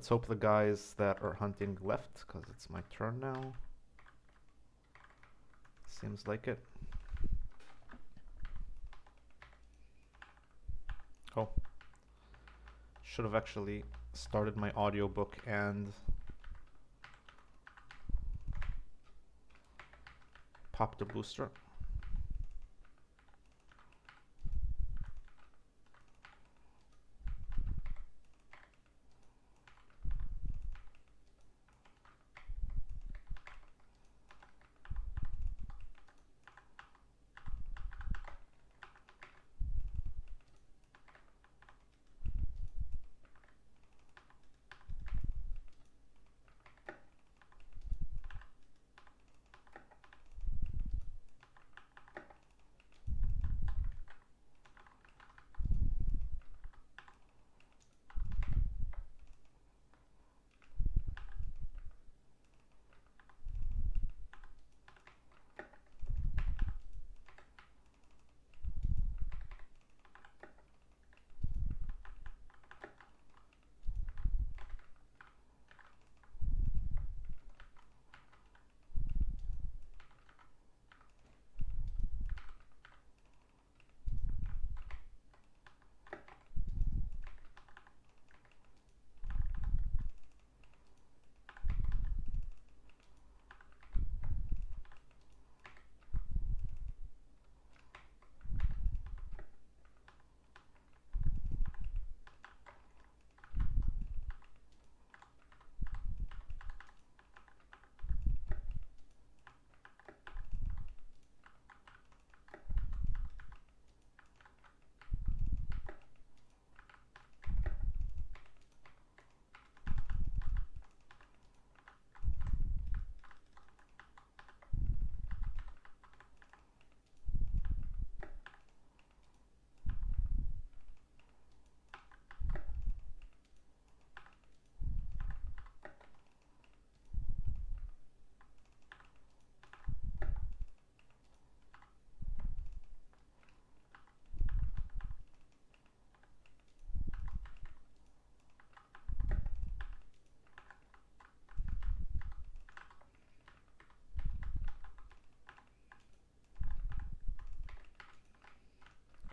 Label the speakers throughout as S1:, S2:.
S1: Let's hope the guys that are hunting left, because it's my turn now. Seems like it. Oh. Should have actually started my audiobook and popped the booster.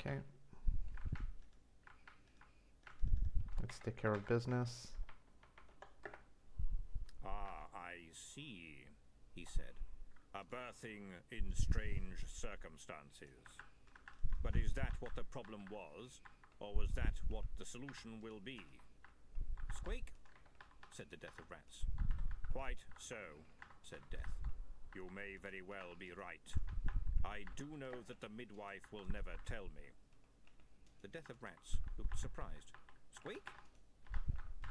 S1: Okay. Let's take care of business.
S2: Ah, I see, he said. A birthing in strange circumstances. But is that what the problem was, or was that what the solution will be? Squeak, said the Death of Rats. Quite so, said Death. You may very well be right. I do know that the midwife will never tell me. The Death of Rats looked surprised. Squeak?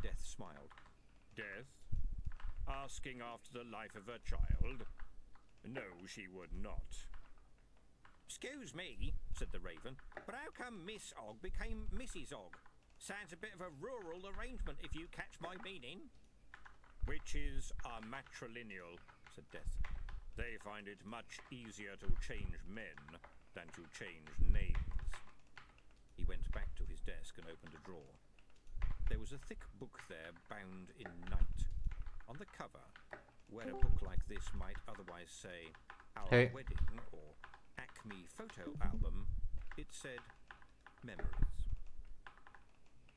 S2: Death smiled. Death? Asking after the life of her child? No, she would not. Excuse me, said the Raven, but how come Miss Og became Mrs. Og? Sounds a bit of a rural arrangement, if you catch my meaning. Witches are matrilineal, said Death. They find it much easier to change men than to change names. He went back to his desk and opened a drawer. There was a thick book there bound in night. On the cover, where a book like this might otherwise say Our Wedding or Acme Photo Album, it said Memories.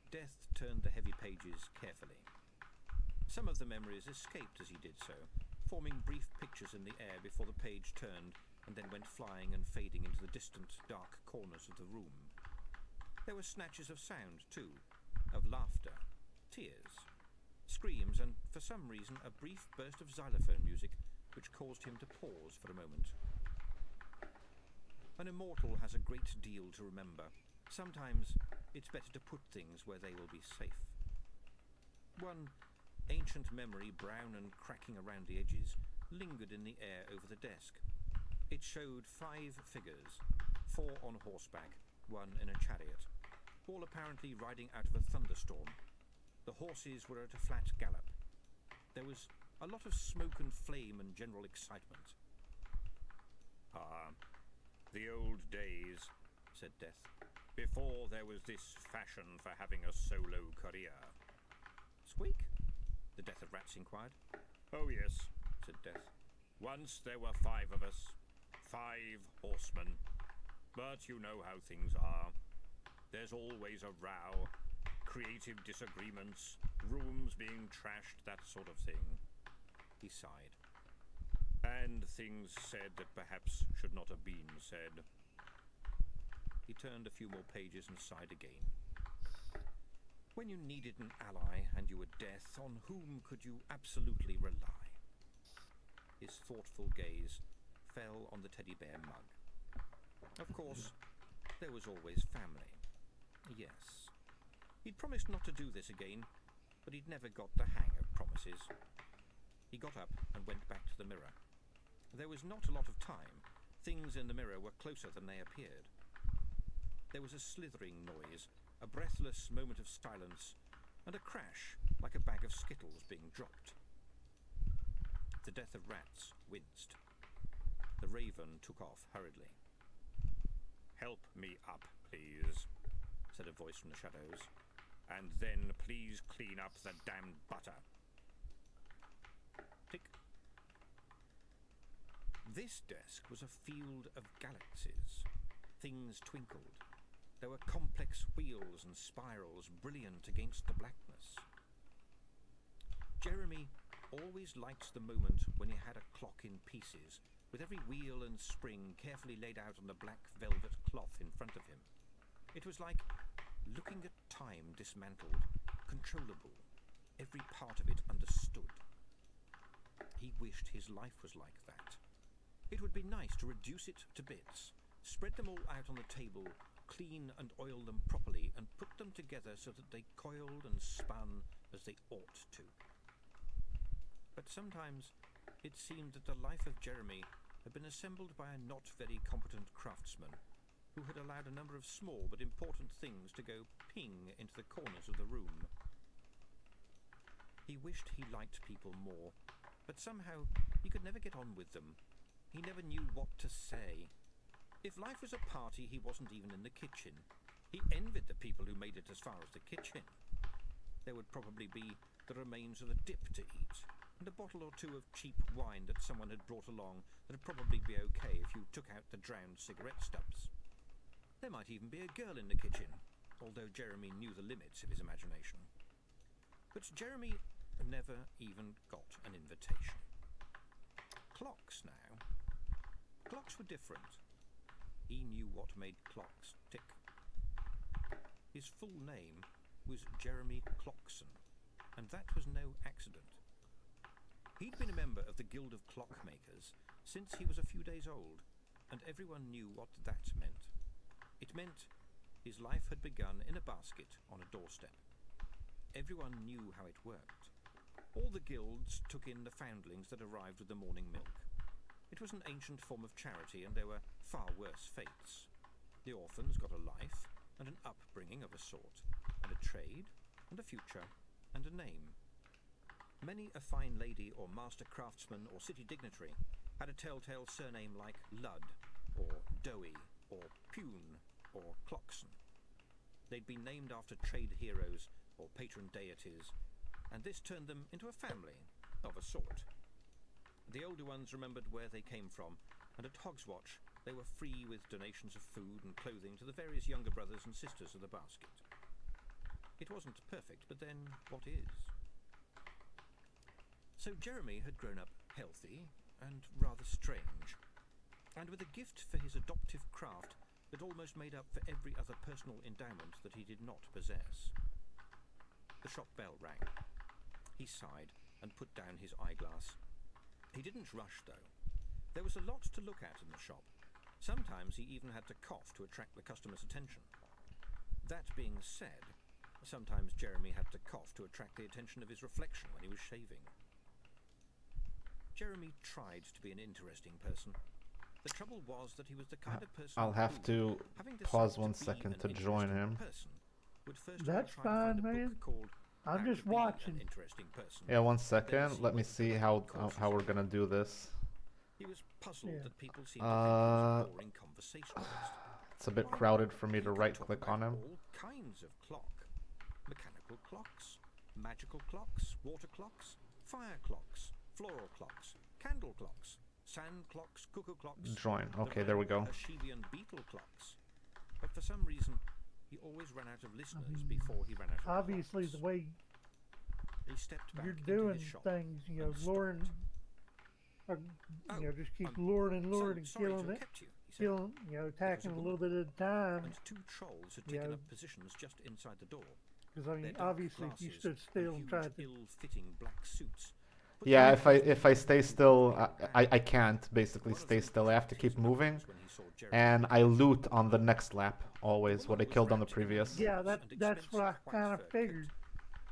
S2: Death turned the heavy pages carefully. Some of the memories escaped as he did so, forming brief pictures in the air before the page turned and then went flying and fading into the distant, dark corners of the room. There were snatches of sound, too, of laughter, tears, screams, and, for some reason, a brief burst of xylophone music which caused him to pause for a moment. An immortal has a great deal to remember. Sometimes it's better to put things where they will be safe. One ancient memory, brown and cracking around the edges, lingered in the air over the desk. It showed 5 figures, 4 on horseback, 1 in a chariot, all apparently riding out of a thunderstorm. The horses were at a flat gallop. There was a lot of smoke and flame and general excitement. Ah, the old days, said Death, before there was this fashion for having a solo career. Squeak, the Death of Rats inquired. Oh yes, said Death. Once there were 5 of us. 5 horsemen. But you know how things are. There's always a row, creative disagreements, rooms being trashed, that sort of thing. He sighed. And things said that perhaps should not have been said. He turned a few more pages and sighed again. When you needed an ally and you were Death, on whom could you absolutely rely? His thoughtful gaze fell on the teddy bear mug. Of course, there was always family. Yes. He'd promised not to do this again, but he'd never got the hang of promises. He got up and went back to the mirror. There was not a lot of time. Things in the mirror were closer than they appeared. There was a slithering noise, a breathless moment of silence, and a crash like a bag of Skittles being dropped. The Death of Rats winced. The raven took off hurriedly. Help me up, please, said a voice from the shadows. And then please clean up the damned butter. Tick. This desk was a field of galaxies. Things twinkled. There were complex wheels and spirals brilliant against the blackness. Jeremy always liked the moment when he had a clock in pieces, with every wheel and spring carefully laid out on the black velvet cloth in front of him. It was like looking at time dismantled, controllable, every part of it understood. He wished his life was like that. It would be nice to reduce it to bits, spread them all out on the table, clean and oil them properly, and put them together so that they coiled and spun as they ought to. But sometimes it seemed that the life of Jeremy had been assembled by a not very competent craftsman who had allowed a number of small but important things to go ping into the corners of the room. He wished he liked people more, but somehow he could never get on with them. He never knew what to say. If life was a party, he wasn't even in the kitchen. He envied the people who made it as far as the kitchen. There would probably be the remains of a dip to eat, and a bottle or 2 of cheap wine that someone had brought along that'd probably be okay if you took out the drowned cigarette stubs. There might even be a girl in the kitchen, although Jeremy knew the limits of his imagination. But Jeremy never even got an invitation. Clocks now. Clocks were different. He knew what made clocks tick. His full name was Jeremy Clockson, and that was no accident. He'd been a member of the Guild of Clockmakers since he was a few days old, and everyone knew what that meant. It meant his life had begun in a basket on a doorstep. Everyone knew how it worked. All the guilds took in the foundlings that arrived with the morning milk. It was an ancient form of charity, and there were far worse fates. The orphans got a life, and an upbringing of a sort, and a trade, and a future, and a name. Many a fine lady or master craftsman or city dignitary had a telltale surname like Ludd, or Dowie, or Pune, or Clockson. They'd been named after trade heroes or patron deities, and this turned them into a family, of a sort. The older ones remembered where they came from, and at Hogswatch they were free with donations of food and clothing to the various younger brothers and sisters of the basket. It wasn't perfect, but then what is? So Jeremy had grown up healthy and rather strange, and with a gift for his adoptive craft that almost made up for every other personal endowment that he did not possess. The shop bell rang. He sighed and put down his eyeglass. He didn't rush, though. There was a lot to look at in the shop. Sometimes he even had to cough to attract the customer's attention. That being said, sometimes Jeremy had to cough to attract the attention of his reflection when he was shaving. Jeremy tried to be an interesting person. The trouble was that he was the kind of person
S1: I'll have
S2: who,
S1: to
S2: having
S1: pause
S2: decided
S1: 1
S2: to be
S1: second
S2: an
S1: to join
S2: interesting
S1: him.
S2: person, would first
S3: That's
S2: try to find a
S3: fine, man.
S2: book called
S3: I'm
S2: How
S3: just
S2: to Be
S3: watching.
S2: An Interesting Person.
S1: Yeah, 1
S2: Then
S1: second.
S2: see
S1: Let me
S2: what the
S1: see
S2: related
S1: how
S2: courses
S1: we're
S2: were.
S1: gonna do this.
S2: He was puzzled
S3: Yeah.
S2: that people seemed to think he was a boring conversationalist.
S1: It's a bit
S2: Why,
S1: crowded for me
S2: he
S1: to
S2: could
S1: right
S2: talk
S1: click
S2: about
S1: on him.
S2: all kinds of clock. Mechanical clocks, magical clocks, water clocks, fire clocks, floral clocks, candle clocks, sand clocks, cuckoo clocks.
S1: Join. Okay, there we go.
S2: Ashevian beetle clocks. But for some reason, he always ran out of listeners before he ran out of
S3: Obviously,
S2: clocks.
S3: the way
S2: He stepped back
S3: you're
S2: into
S3: doing
S2: his shop
S3: things, you know,
S2: and
S3: luring, or, you know, just keep luring and luring and
S2: sorry to
S3: killing
S2: have
S3: it,
S2: kept you, he said.
S3: killing, you know, attacking a little bit at a time.
S2: And two trolls had
S3: You
S2: taken
S3: know,
S2: up positions just inside the door.
S3: because I mean,
S2: Their dark
S3: obviously, if you
S2: glasses
S3: stood still and
S2: huge,
S3: tried to,
S2: ill-fitting black suits. But
S1: Yeah,
S2: the
S1: if I stay still, I can't basically stay still. I have to keep moving,
S2: when he saw Jeremy,
S1: and I loot on the next lap always what I killed on the previous.
S3: yeah, that's what I kind of figured.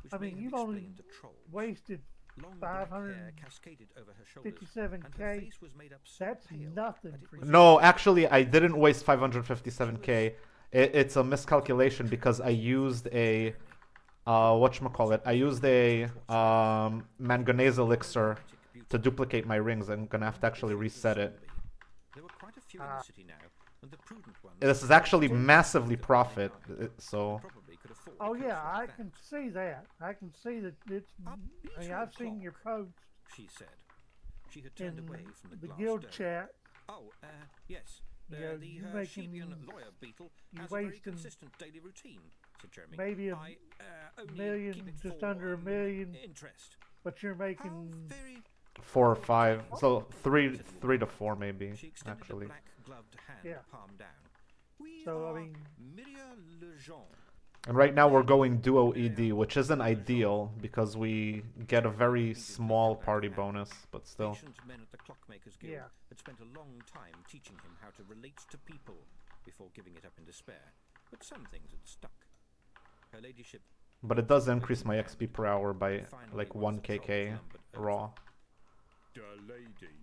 S2: which
S3: I
S2: may
S3: mean,
S2: have
S3: you've only
S2: explained the trolls.
S3: wasted
S2: Long black hair
S3: 557K.
S2: cascaded over her shoulders, and her face was made up so
S3: That's
S2: pale
S3: nothing
S2: that it
S3: for
S2: was
S3: you.
S1: No, actually, I didn't waste 557k. It's a miscalculation because I used a whatchamacallit. I used a manganese elixir to duplicate my rings. I'm gonna have to actually reset it.
S2: There were quite a few in the city now, and the prudent ones
S1: This is actually massively profit, so
S2: probably could afford
S3: Oh
S2: coats
S3: yeah,
S2: like
S3: I
S2: that.
S3: can see that. I can see that it's. I mean, I've seen your post
S2: She said. She had turned
S3: in
S2: away from the
S3: the
S2: glass
S3: guild
S2: dome.
S3: chat.
S2: Oh, yes.
S3: Yeah,
S2: The
S3: you
S2: Hersheybian
S3: making-
S2: lawyer beetle
S3: you
S2: has a very
S3: wasting
S2: consistent daily routine, said Jeremy.
S3: maybe a
S2: I only
S3: million,
S2: keep it
S3: just
S2: for,
S3: under a million,
S2: interest.
S3: but you're
S2: How
S3: making.
S2: very
S1: 4 or 5, so 3 to 4 maybe
S2: She extended
S1: actually.
S2: a black gloved hand,
S3: Yeah.
S2: palm down. We
S3: So, I
S2: are
S3: mean-
S2: Myria Lejean.
S1: And right now we're going duo ED, which isn't ideal because we get a very small party bonus, but still.
S2: Ancient men at the Clockmakers Guild
S3: Yeah.
S2: had spent a long time teaching him how to relate to people before giving it up in despair. But some things had stuck. Her ladyship
S1: But it does increase my XP per hour by like 1 KK raw.
S2: The lady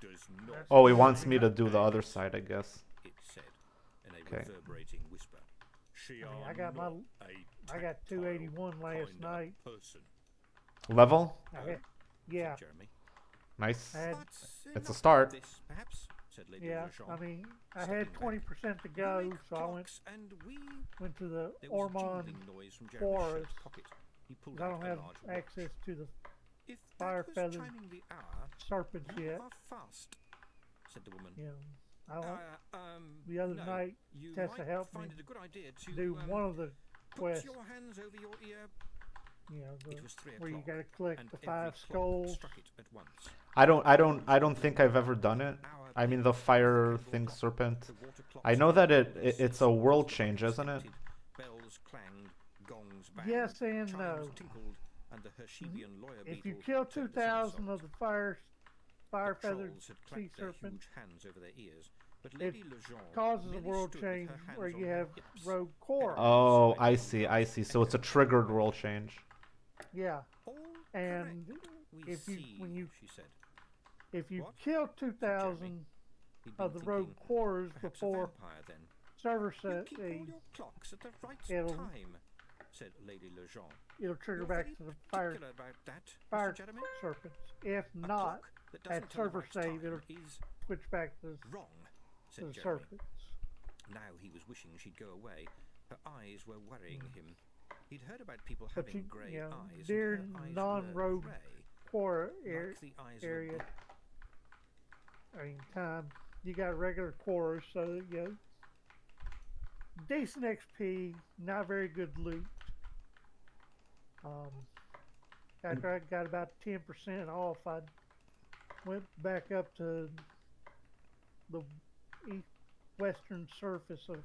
S2: does not.
S1: Oh, he wants me to do the other side, I guess.
S2: It said in a
S1: Okay.
S2: reverberating whisper. She
S3: I mean,
S2: are
S3: I got my-
S2: not a
S3: I got 281 last
S2: kinda
S3: night.
S2: person,
S1: Level?
S3: Yeah,
S2: said Jeremy.
S1: Nice.
S3: I had,
S2: But
S1: It's a
S2: enough of
S1: start.
S2: This, perhaps, said Lady
S3: yeah.
S2: Lejean.
S3: I mean, I
S2: stepping
S3: had
S2: back.
S3: 20% to
S2: You
S3: go,
S2: make
S3: so I went
S2: clocks, and we...
S3: to the
S2: There was a
S3: Ormond.
S2: jingling noise from Jeremy's shirt
S3: Forest.
S2: pocket. He pulled
S3: 'Cause I
S2: out
S3: don't
S2: a
S3: have
S2: large watch.
S3: access to the
S2: If
S3: fire
S2: that was
S3: feather
S2: chiming the hour,
S3: serpents
S2: you
S3: yet.
S2: are fast, said the woman.
S3: You know, I don't, the
S2: The
S3: other night,
S2: you
S3: Tessa
S2: might
S3: helped
S2: find
S3: me
S2: it a good idea to
S3: do one of the
S2: put
S3: quests.
S2: your hands over your ear.
S3: You know,
S2: It was 3
S3: where you
S2: o'clock,
S3: got to collect
S2: and
S3: the
S2: every
S3: 5
S2: clock
S3: skulls.
S2: struck it at once.
S1: I don't think I've ever done it.
S2: Hour
S1: I mean
S2: beat
S1: the
S2: the
S1: fire
S2: candle
S1: thing
S2: clock,
S1: serpent.
S2: the water
S1: I
S2: clocks
S1: know that
S2: and
S1: it's a world change, isn't it?
S2: Bells clanged, gongs banged,
S3: Yes and
S2: chimes
S3: no.
S2: tinkled, and the Hersheybian lawyer
S3: If you
S2: beetle
S3: kill
S2: turned a
S3: 2,000 of
S2: somersault.
S3: the fire
S2: The
S3: feathered
S2: trolls had
S3: sea
S2: clapped their
S3: serpent,
S2: huge hands over their ears, but
S3: it
S2: Lady Lejean
S3: causes a
S2: merely
S3: world
S2: stood with
S3: change
S2: her hands
S3: where
S2: on
S3: you
S2: her
S3: have
S2: hips.
S3: rogue core.
S1: Oh, I see. So it's a triggered world change.
S3: Yeah,
S2: All
S3: and
S2: correct, we
S3: if you-
S2: see,
S3: when you-
S2: she said.
S3: if you
S2: What?
S3: kill 2,000
S2: He'd been
S3: of the rogue
S2: thinking,
S3: cores
S2: perhaps a
S3: before
S2: vampire then.
S3: server
S2: You
S3: set,
S2: keep all your clocks at the right
S3: it'll-
S2: time, said Lady Lejean.
S3: it'll trigger
S2: You're
S3: back
S2: very
S3: to the fire
S2: particular about that,
S3: fire
S2: Mr. Jeremy.
S3: serpents. If
S2: A
S3: not,
S2: clock that doesn't
S3: at
S2: tell the
S3: server
S2: right
S3: save,
S2: time
S3: it'll
S2: is
S3: switch back to
S2: wrong,
S3: the
S2: said Jeremy.
S3: serpents.
S2: Now he was wishing she'd go away. Her eyes were worrying him. He'd heard about people
S3: But
S2: having
S3: you-
S2: grey
S3: you know,
S2: eyes.
S3: dear
S2: and her eyes
S3: non-rogue
S2: were grey,
S3: Core
S2: like the eyes
S3: area.
S2: of a
S3: I mean, time. You got regular cores, so you know, decent XP, not very good loot. After I got about 10% off, I went back up to the western surface of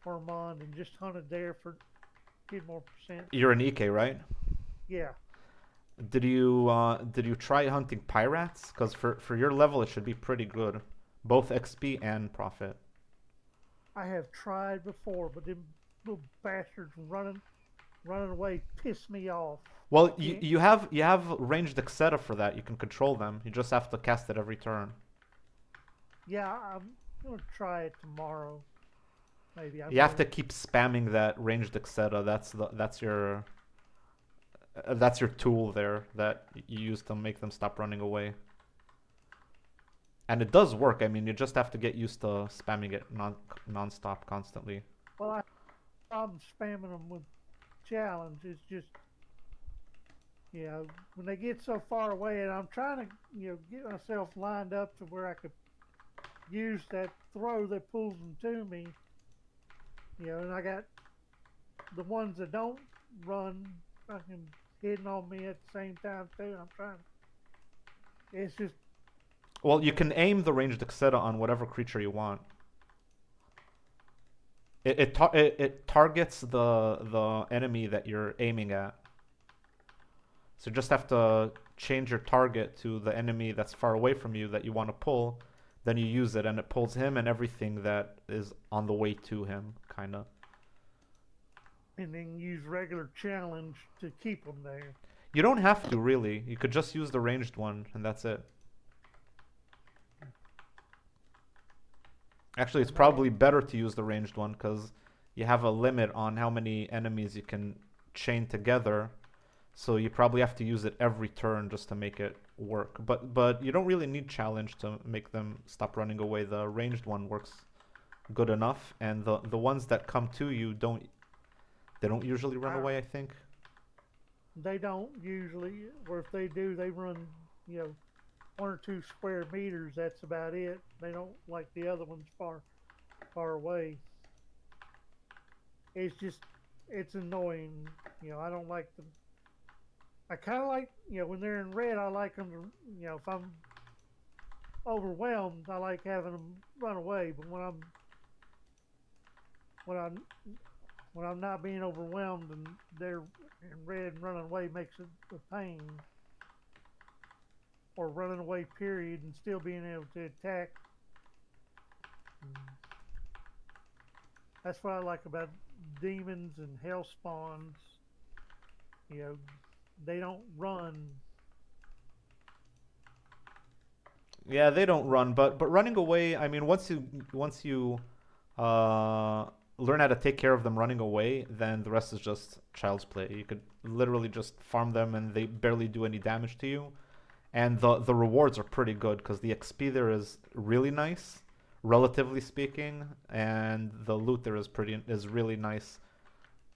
S3: Ormond and just hunted there for a few more percent.
S1: You're an EK, right?
S3: Yeah.
S1: Did you try hunting pirates? Because for your level it should be pretty good, both XP and profit.
S3: I have tried before, but them little bastards running away piss me off.
S1: Well, you have ranged Exeta for that. You can control them. You just have to cast it every turn.
S3: Yeah, I'm gonna try it tomorrow. Maybe.
S1: You have to keep spamming that ranged Exeta. That's your tool there that you use to make them stop running away. And it does work. I mean, you just have to get used to spamming it non-stop constantly.
S3: Well, I'm spamming them with challenge. It's just you know, when they get so far away, and I'm trying to, you know, get myself lined up to where I could use that throw that pulls them to me, you know, and I got the ones that don't run fucking hitting on me at the same time too. I'm trying. It's just
S1: Well, you can aim the ranged Exeta on whatever creature you want. It targets the enemy that you're aiming at. So you just have to change your target to the enemy that's far away from you that you want to pull. Then you use it, and it pulls him and everything that is on the way to him, kind of.
S3: and then use regular challenge to keep them there.
S1: You don't have to, really. You could just use the ranged one, and that's it. Actually, it's probably better to use the ranged one, because you have a limit on how many enemies you can chain together. So you probably have to use it every turn just to make it work. But you don't really need challenge to make them stop running away. The ranged one works good enough, and the ones that come to you don't usually run away, I think.
S3: They don't usually, or if they do, they run, you know, 1 or 2 square meters. That's about it. They don't like the other ones far away. It's just, it's annoying. You know, I don't like them. I kind of like, you know, when they're in red, I like them to, you know, if I'm overwhelmed, I like having them run away. But when I'm not being overwhelmed and they're in red and running away makes it a pain. Or running away, period, and still being able to attack. That's what I like about demons and hell spawns. You know, they don't run.
S1: Yeah, they don't run, but running away, I mean, once you learn how to take care of them running away, then the rest is just child's play. You could literally just farm them and they barely do any damage to you. And the rewards are pretty good because the XP there is really nice, relatively speaking, and the loot there is really nice.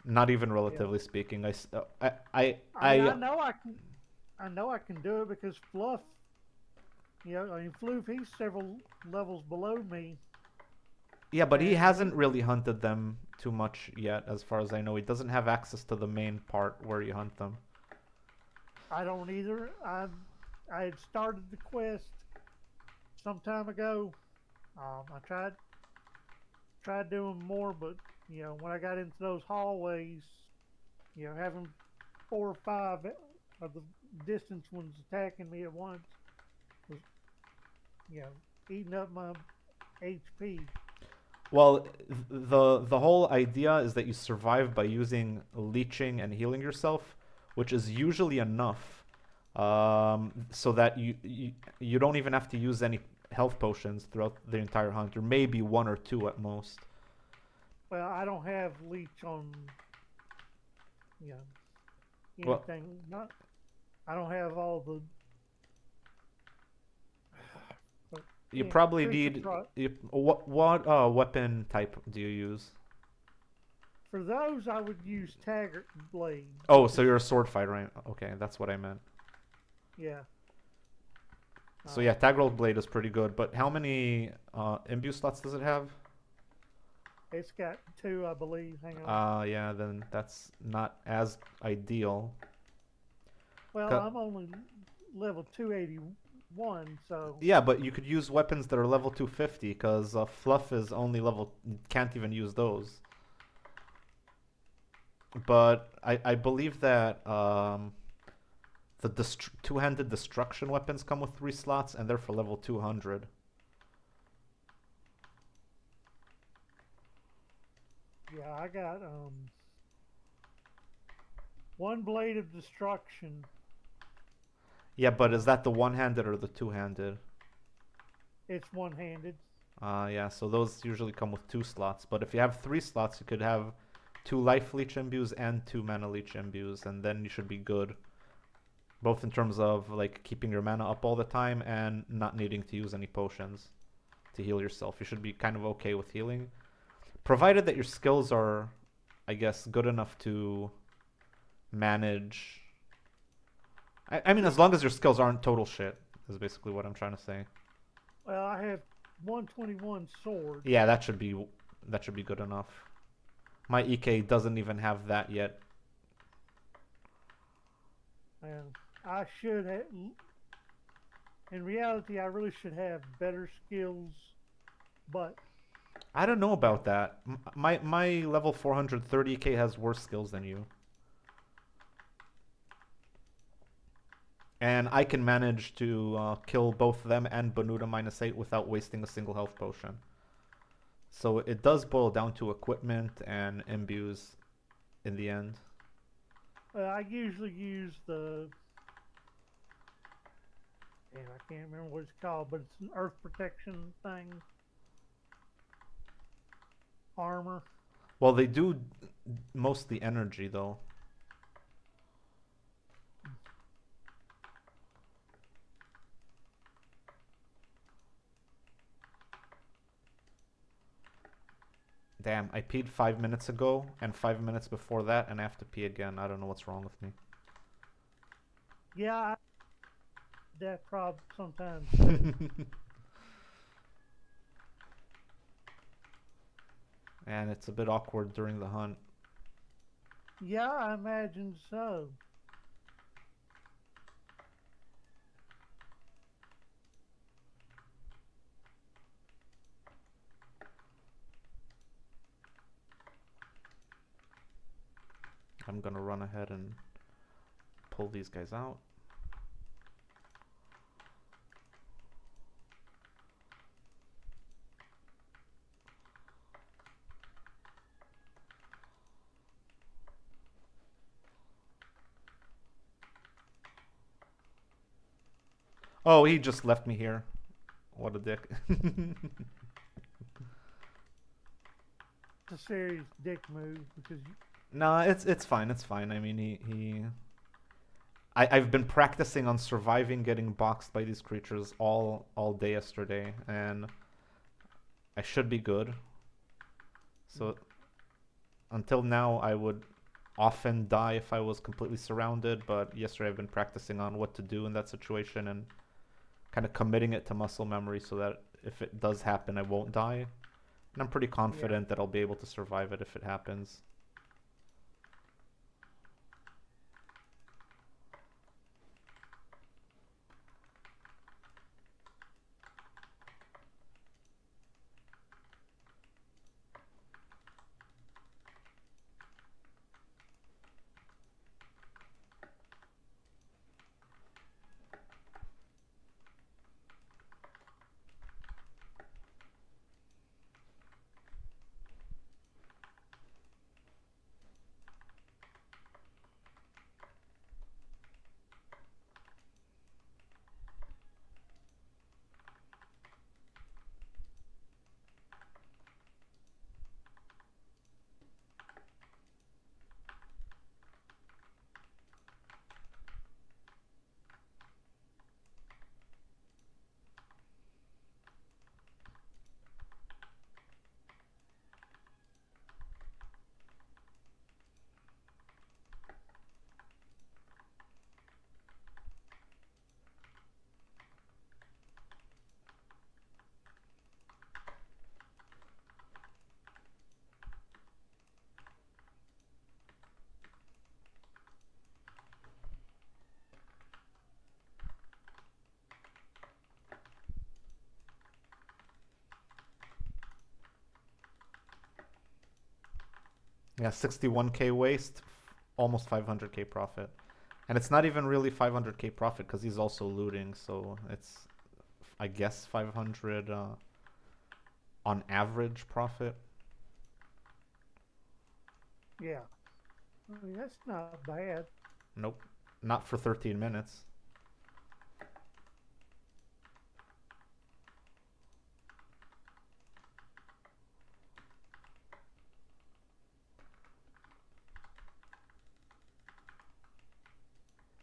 S1: Not even relatively speaking.
S3: I know I can do it because Fluff. You know, I mean, Floof, he's several levels below me.
S1: Yeah, but he hasn't really hunted them too much yet, as far as I know. He doesn't have access to the main part where you hunt them.
S3: I don't either. I had started the quest some time ago. I tried doing more, but you know, when I got into those hallways, you know, having 4 or 5 of the distance ones attacking me at once was, you know, eating up my HP.
S1: Well, the whole idea is that you survive by using leeching and healing yourself, which is usually enough. So that you don't even have to use any health potions throughout the entire hunt, or maybe 1 or 2 at most.
S3: Well, I don't have leech on, you know, anything. I don't have all the.
S1: You probably need. What weapon type do you use?
S3: For those, I would use Taggart Blade.
S1: Oh, so you're a sword fighter, right? Okay, that's what I meant.
S3: Yeah.
S1: So yeah, Taggart Blade is pretty good, but how many imbue slots does it have?
S3: It's got 2, I believe. Hang on.
S1: Yeah, then that's not as ideal.
S3: Well, I'm only level 281, so.
S1: Yeah, but you could use weapons that are level 250, because Fluff is only level. Can't even use those. But I believe that the two-handed destruction weapons come with 3 slots, and they're for level 200.
S3: Yeah, I got 1 blade of destruction.
S1: Yeah, but is that the one-handed or the two-handed?
S3: It's one-handed.
S1: Yeah, so those usually come with 2 slots. But if you have 3 slots, you could have 2 life leech imbues and 2 mana leech imbues, and then you should be good. Both in terms of like keeping your mana up all the time and not needing to use any potions to heal yourself. You should be kind of okay with healing, provided that your skills are, I guess, good enough to manage I mean, as long as your skills aren't total shit, is basically what I'm trying to say.
S3: Well, I have 121 sword.
S1: Yeah, that should be good enough. My EK doesn't even have that yet.
S3: And I should have. In reality, I really should have better skills, but
S1: I don't know about that. My level 430k has worse skills than you. And I can manage to kill both them and Banuda -8 without wasting a single health potion. So it does boil down to equipment and imbues in the end.
S3: I usually use the. And I can't remember what it's called, but it's an earth protection thing. Armor.
S1: Well, they do mostly energy though. Damn, I peed 5 minutes ago and 5 minutes before that, and I have to pee again. I don't know what's wrong with me.
S3: Yeah, that problem sometimes.
S1: And it's a bit awkward during the hunt.
S3: Yeah, I imagine so.
S1: I'm gonna run ahead and pull these guys out. Oh, he just left me here. What a dick.
S3: It's a serious dick move because
S1: Nah, it's fine. It's fine. I mean, I've been practicing on surviving getting boxed by these creatures all day yesterday, and I should be good. So until now, I would often die if I was completely surrounded, but yesterday I've been practicing on what to do in that situation and kind of committing it to muscle memory so that if it does happen, I won't die. And I'm pretty confident that I'll be able to survive it if it happens. Yeah, 61k waste, almost 500k profit. And it's not even really 500k profit because he's also looting, so it's, I guess, 500 on average profit.
S3: yeah, I mean that's not bad.
S1: Nope, not for 13 minutes.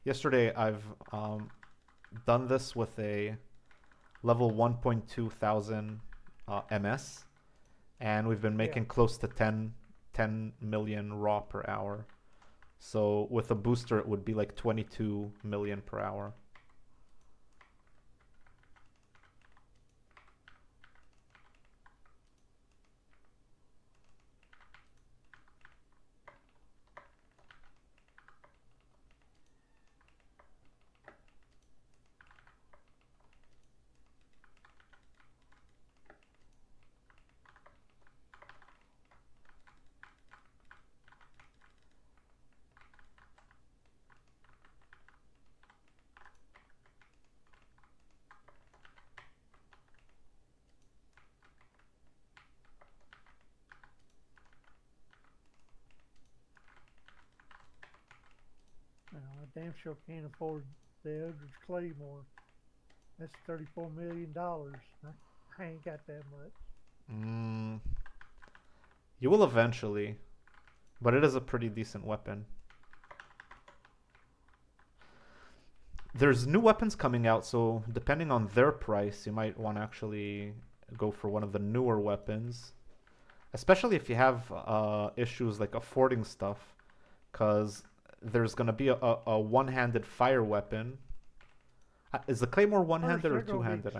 S1: Yesterday, I've done this with a level 1.2 thousand MS, and we've been making close to 10 million raw per hour. So with a booster, it would be like 22 million per hour.
S3: I damn sure can't afford the Eldridge Claymore. That's $34 million. I ain't got that much.
S1: You will eventually, but it is a pretty decent weapon. There's new weapons coming out, so depending on their price, you might want to actually go for one of the newer weapons. Especially if you have issues like affording stuff, because there's going to be a one-handed fire weapon. Is the Claymore one-handed or two-handed?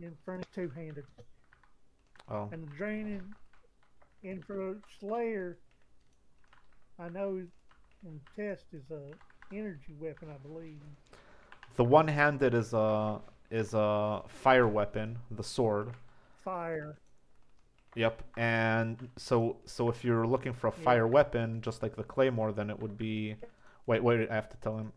S3: In front of two-handed.
S1: Oh.
S3: And the draining infrared Slayer, I know in the test is a energy weapon, I believe.
S1: The one-handed is a fire weapon, the sword.
S3: Fire.
S1: Yep, and so if you're looking for a fire weapon, just like the Claymore, then it would be. Wait, I have to tell him.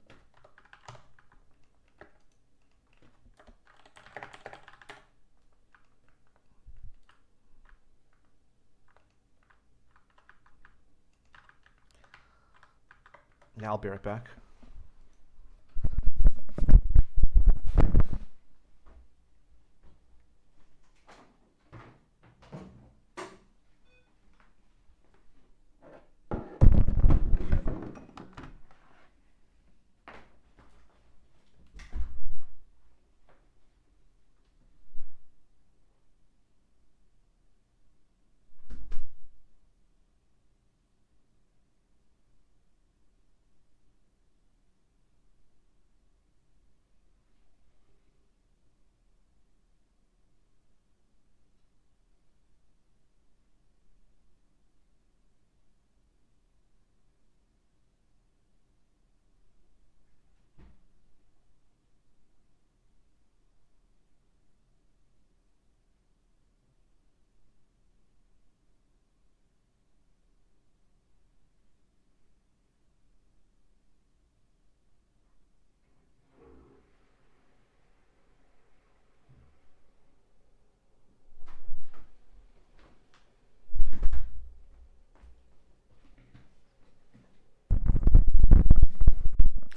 S1: Yeah, I'll be right back.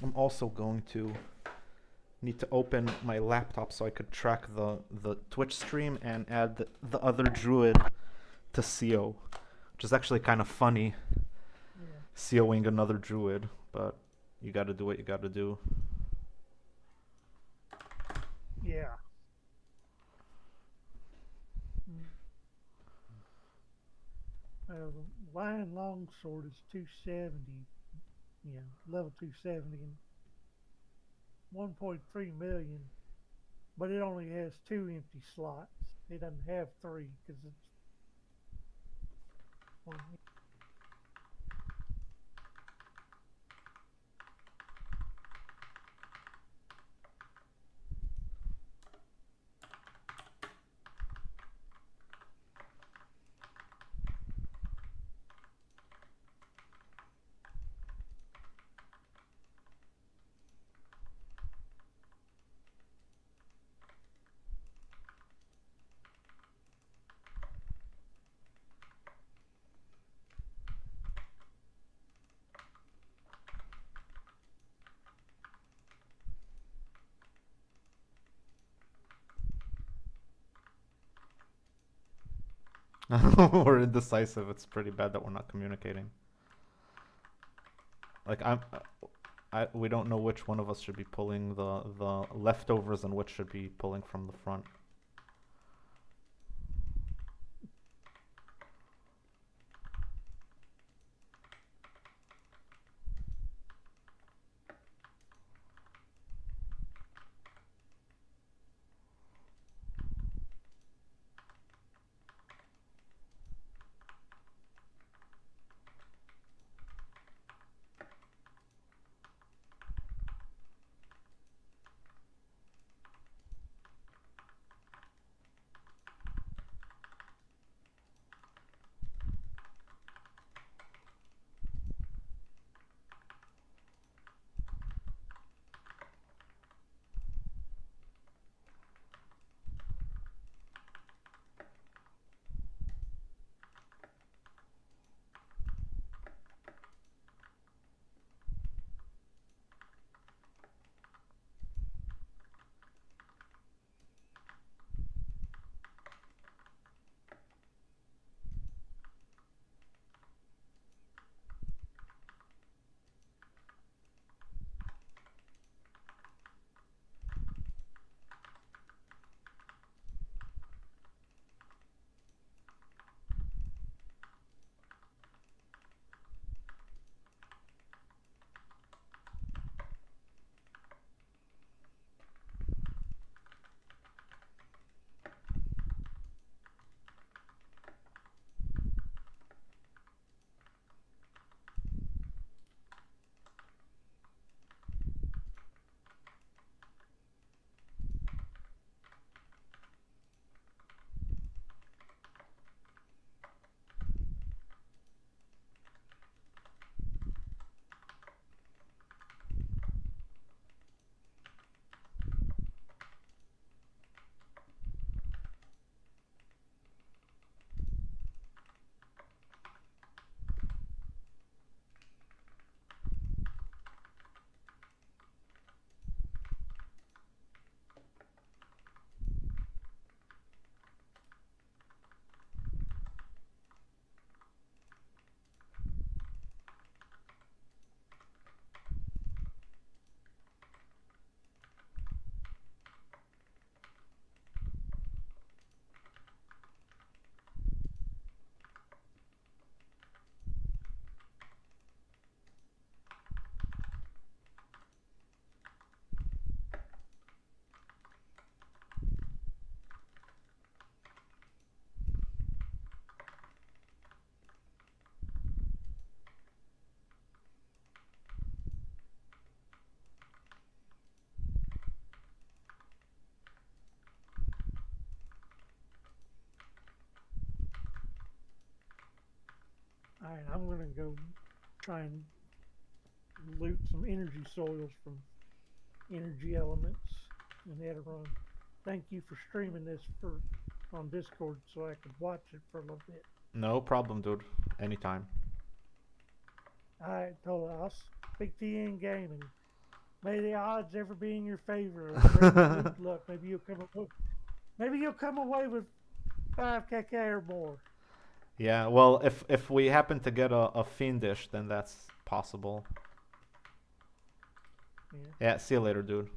S1: I'm also going to need to open my laptop so I could track the Twitch stream and add the other druid to CO, which is actually kind of funny. COing another druid, but you got to do what you got to do.
S3: Yeah. The Lion Longsword is 270. Yeah, level 270 and 1.3 million, but it only has 2 empty slots. It doesn't have 3 because it's one.
S1: We're indecisive. It's pretty bad that we're not communicating. Like we don't know which one of us should be pulling the leftovers and which should be pulling from the front.
S3: Alright, I'm gonna go try and loot some energy soils from energy elements and Ederon. Thank you for streaming this on Discord so I could watch it for a little bit.
S1: No problem, dude. Anytime.
S3: Alright, Tola, I'll speak to you in game, and may the odds ever be in your favor. Good luck. Maybe you'll come away with 5 KK or more.
S1: Yeah, well, if we happen to get a fiendish, then that's possible. Yeah, see you later, dude.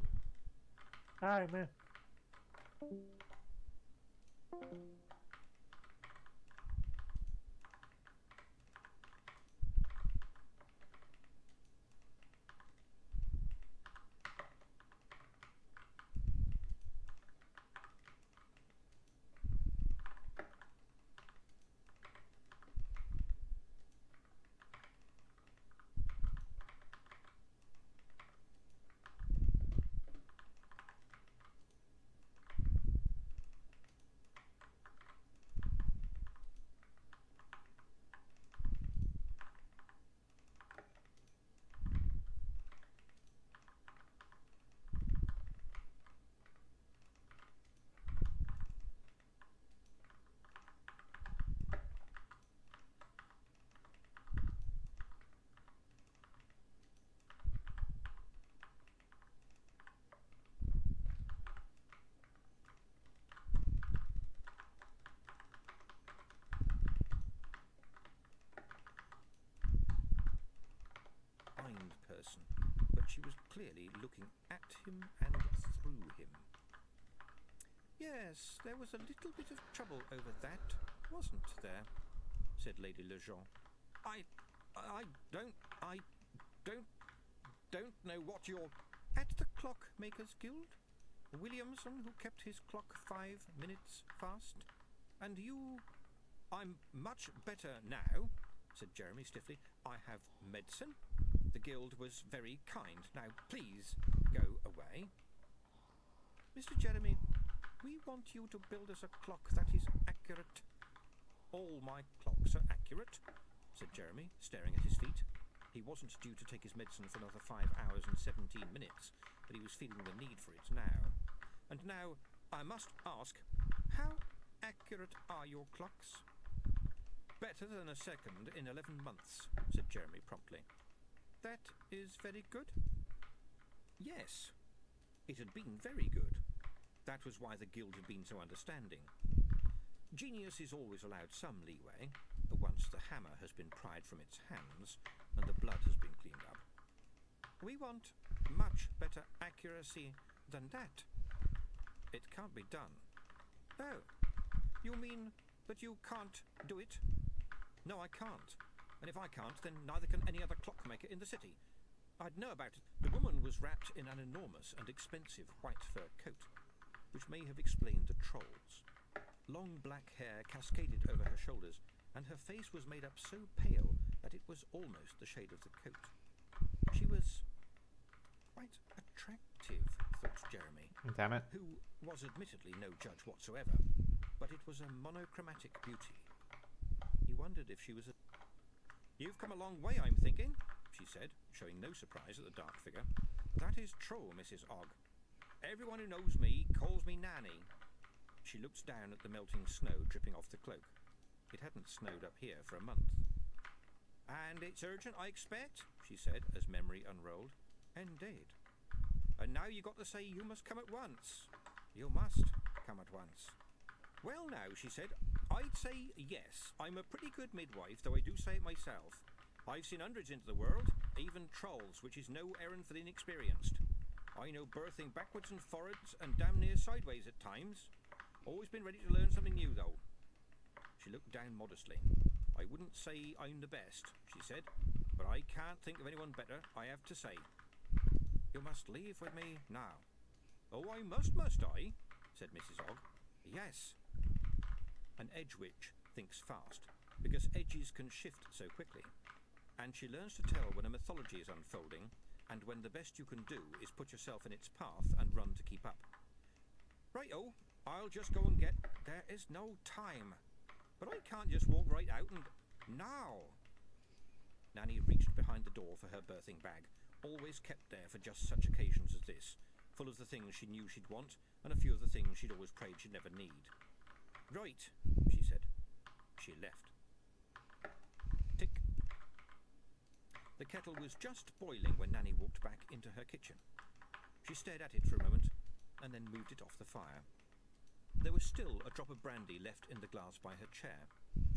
S3: Alright, man.
S2: Person, but she was clearly looking at him and through him. Yes, there was a little bit of trouble over that, wasn't there? Said Lady Lejeune. I don't know what you're at the Clockmakers Guild? Williamson, who kept his clock 5 minutes fast? And you... I'm much better now, said Jeremy stiffly. I have medicine. The guild was very kind. Now, please, go away. Mr. Jeremy, we want you to build us a clock that is accurate. All my clocks are accurate, said Jeremy, staring at his feet. He wasn't due to take his medicine for another 5 hours and 17 minutes, but he was feeling the need for it now. And now, I must ask, how accurate are your clocks? Better than a second in 11 months, said Jeremy promptly. That is very good? Yes, it had been very good. That was why the guild had been so understanding. Genius is always allowed some leeway, once the hammer has been pried from its hands and the blood has been cleaned up. We want much better accuracy than that. It can't be done. Oh, you mean that you can't do it? No, I can't. And if I can't, then neither can any other clockmaker in the city. I'd know about it. The woman was wrapped in an enormous and expensive white fur coat, which may have explained the trolls. Long black hair cascaded over her shoulders, and her face was made up so pale that it was almost the shade of the coat. She was quite attractive, thought Jeremy,
S1: Damn it.
S2: who was admittedly no judge whatsoever, but it was a monochromatic beauty. He wondered if she was a... You've come a long way, I'm thinking, she said, showing no surprise at the dark figure. That is true, Mrs. Ogg. Everyone who knows me calls me Nanny. She looked down at the melting snow dripping off the cloak. It hadn't snowed up here for a month. And it's urgent, I expect, she said, as memory unrolled. Indeed. And now you got to say you must come at once. You must come at once. Well now, she said, I'd say yes. I'm a pretty good midwife, though I do say it myself. I've seen hundreds into the world, even trolls, which is no errand for the inexperienced. I know birthing backwards and forwards and damn near sideways at times. Always been ready to learn something new, though. She looked down modestly. I wouldn't say I'm the best, she said, but I can't think of anyone better, I have to say. You must leave with me now. Oh, I must I? Said Mrs. Ogg. Yes. An edge witch thinks fast, because edges can shift so quickly. And she learns to tell when a mythology is unfolding, and when the best you can do is put yourself in its path and run to keep up. Righto, I'll just go and get... There is no time. But I can't just walk right out and... Now! Nanny reached behind the door for her birthing bag, always kept there for just such occasions as this, full of the things she knew she'd want, and a few of the things she'd always prayed she'd never need. Right, she said. She left. Tick. The kettle was just boiling when Nanny walked back into her kitchen. She stared at it for a moment, and then moved it off the fire. There was still a drop of brandy left in the glass by her chair.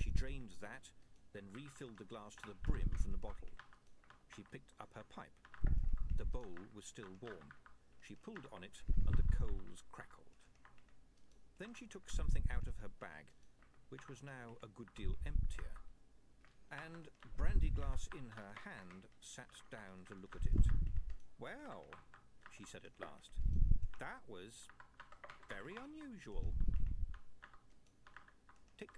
S2: She drained that, then refilled the glass to the brim from the bottle. She picked up her pipe. The bowl was still warm. She pulled on it, and the coals crackled. Then she took something out of her bag, which was now a good deal emptier, and, brandy glass in her hand, sat down to look at it. Well, she said at last, that was very unusual. Tick.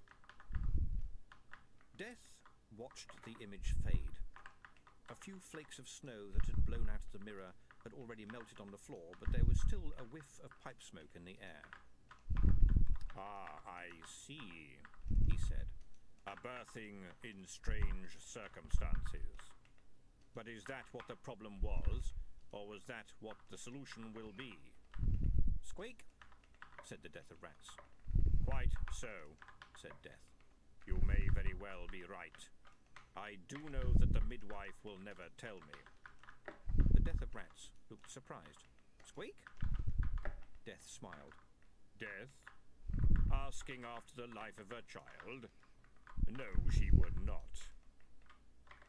S2: Death watched the image fade. A few flakes of snow that had blown out of the mirror had already melted on the floor, but there was still a whiff of pipe smoke in the air. Ah, I see, he said. A birthing in strange circumstances. But is that what the problem was, or was that what the solution will be? Squeak, said the Death of Rats. Quite so, said Death. You may very well be right. I do know that the midwife will never tell me. The Death of Rats looked surprised. Squeak? Death smiled. Death? Asking after the life of her child? No, she would not.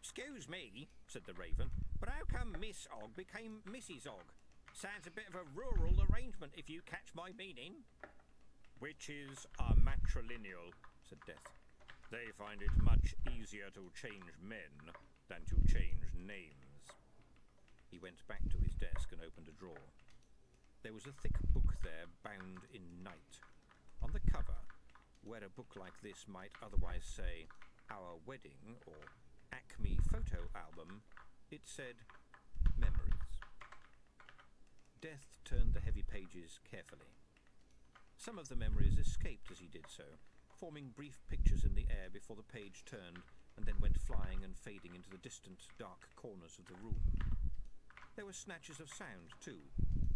S2: Excuse me, said the Raven, but how come Miss Og became Mrs. Og? Sounds a bit of a rural arrangement, if you catch my meaning. Witches are matrilineal, said Death. They find it much easier to change men than to change names. He went back to his desk and opened a drawer. There was a thick book there, bound in night. On the cover, where a book like this might otherwise say Our Wedding or Acme Photo Album, it said Memories. Death turned the heavy pages carefully. Some of the memories escaped as he did so, forming brief pictures in the air before the page turned and then went flying and fading into the distant, dark corners of the room. There were snatches of sound, too,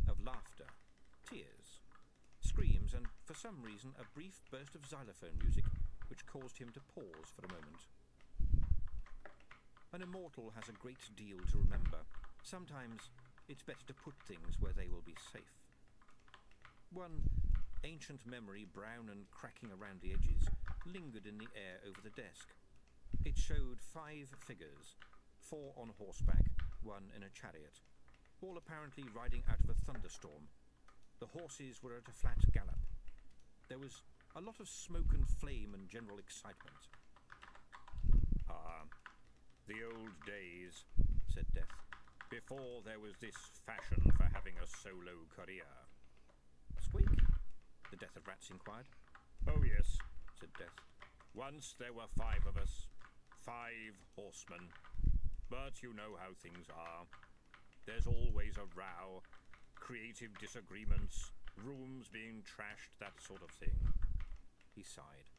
S2: of laughter, tears, screams, and, for some reason, a brief burst of xylophone music which caused him to pause for a moment. An immortal has a great deal to remember. Sometimes it's better to put things where they will be safe. One ancient memory, brown and cracking around the edges, lingered in the air over the desk. It showed 5 figures, 4 on horseback, 1 in a chariot, all apparently riding out of a thunderstorm. The horses were at a flat gallop. There was a lot of smoke and flame and general excitement. Ah, the old days, said Death, before there was this fashion for having a solo career. Squeak? The Death of Rats inquired. Oh yes, said Death. Once there were 5 of us, 5 horsemen. But you know how things are. There's always a row, creative disagreements, rooms being trashed, that sort of thing. He sighed.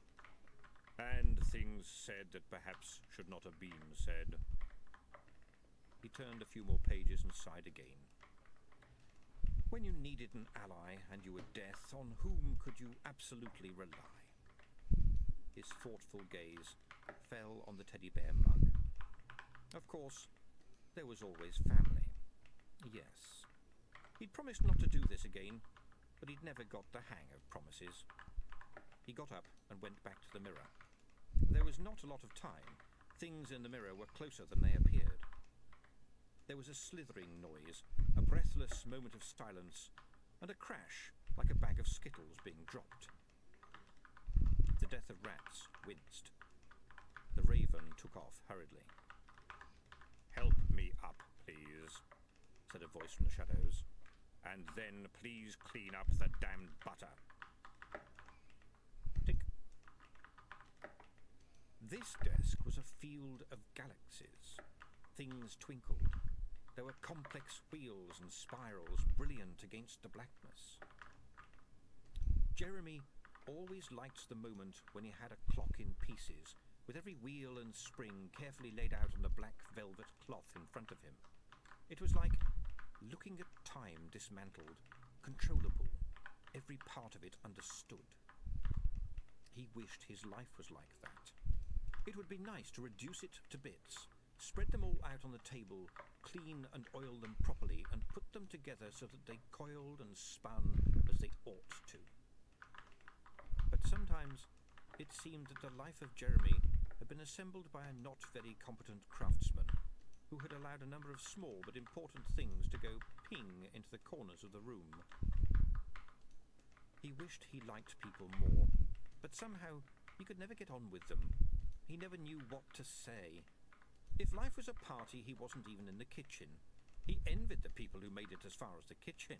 S2: And things said that perhaps should not have been said. He turned a few more pages and sighed again. When you needed an ally and you were Death, on whom could you absolutely rely? His thoughtful gaze fell on the teddy bear mug. Of course, there was always family. Yes. He'd promised not to do this again, but he'd never got the hang of promises. He got up and went back to the mirror. There was not a lot of time. Things in the mirror were closer than they appeared. There was a slithering noise, a breathless moment of silence, and a crash like a bag of Skittles being dropped. The Death of Rats winced. The Raven took off hurriedly. Help me up, please, said a voice from the shadows. And then please clean up the damned butter. Tick. This desk was a field of galaxies. Things twinkled. There were complex wheels and spirals brilliant against the blackness. Jeremy always liked the moment when he had a clock in pieces, with every wheel and spring carefully laid out on the black velvet cloth in front of him. It was like looking at time dismantled, controllable, every part of it understood. He wished his life was like that. It would be nice to reduce it to bits, spread them all out on the table, clean and oil them properly, and put them together so that they coiled and spun as they ought to. But sometimes it seemed that the life of Jeremy had been assembled by a not very competent craftsman who had allowed a number of small but important things to go ping into the corners of the room. He wished he liked people more, but somehow he could never get on with them. He never knew what to say. If life was a party, he wasn't even in the kitchen. He envied the people who made it as far as the kitchen.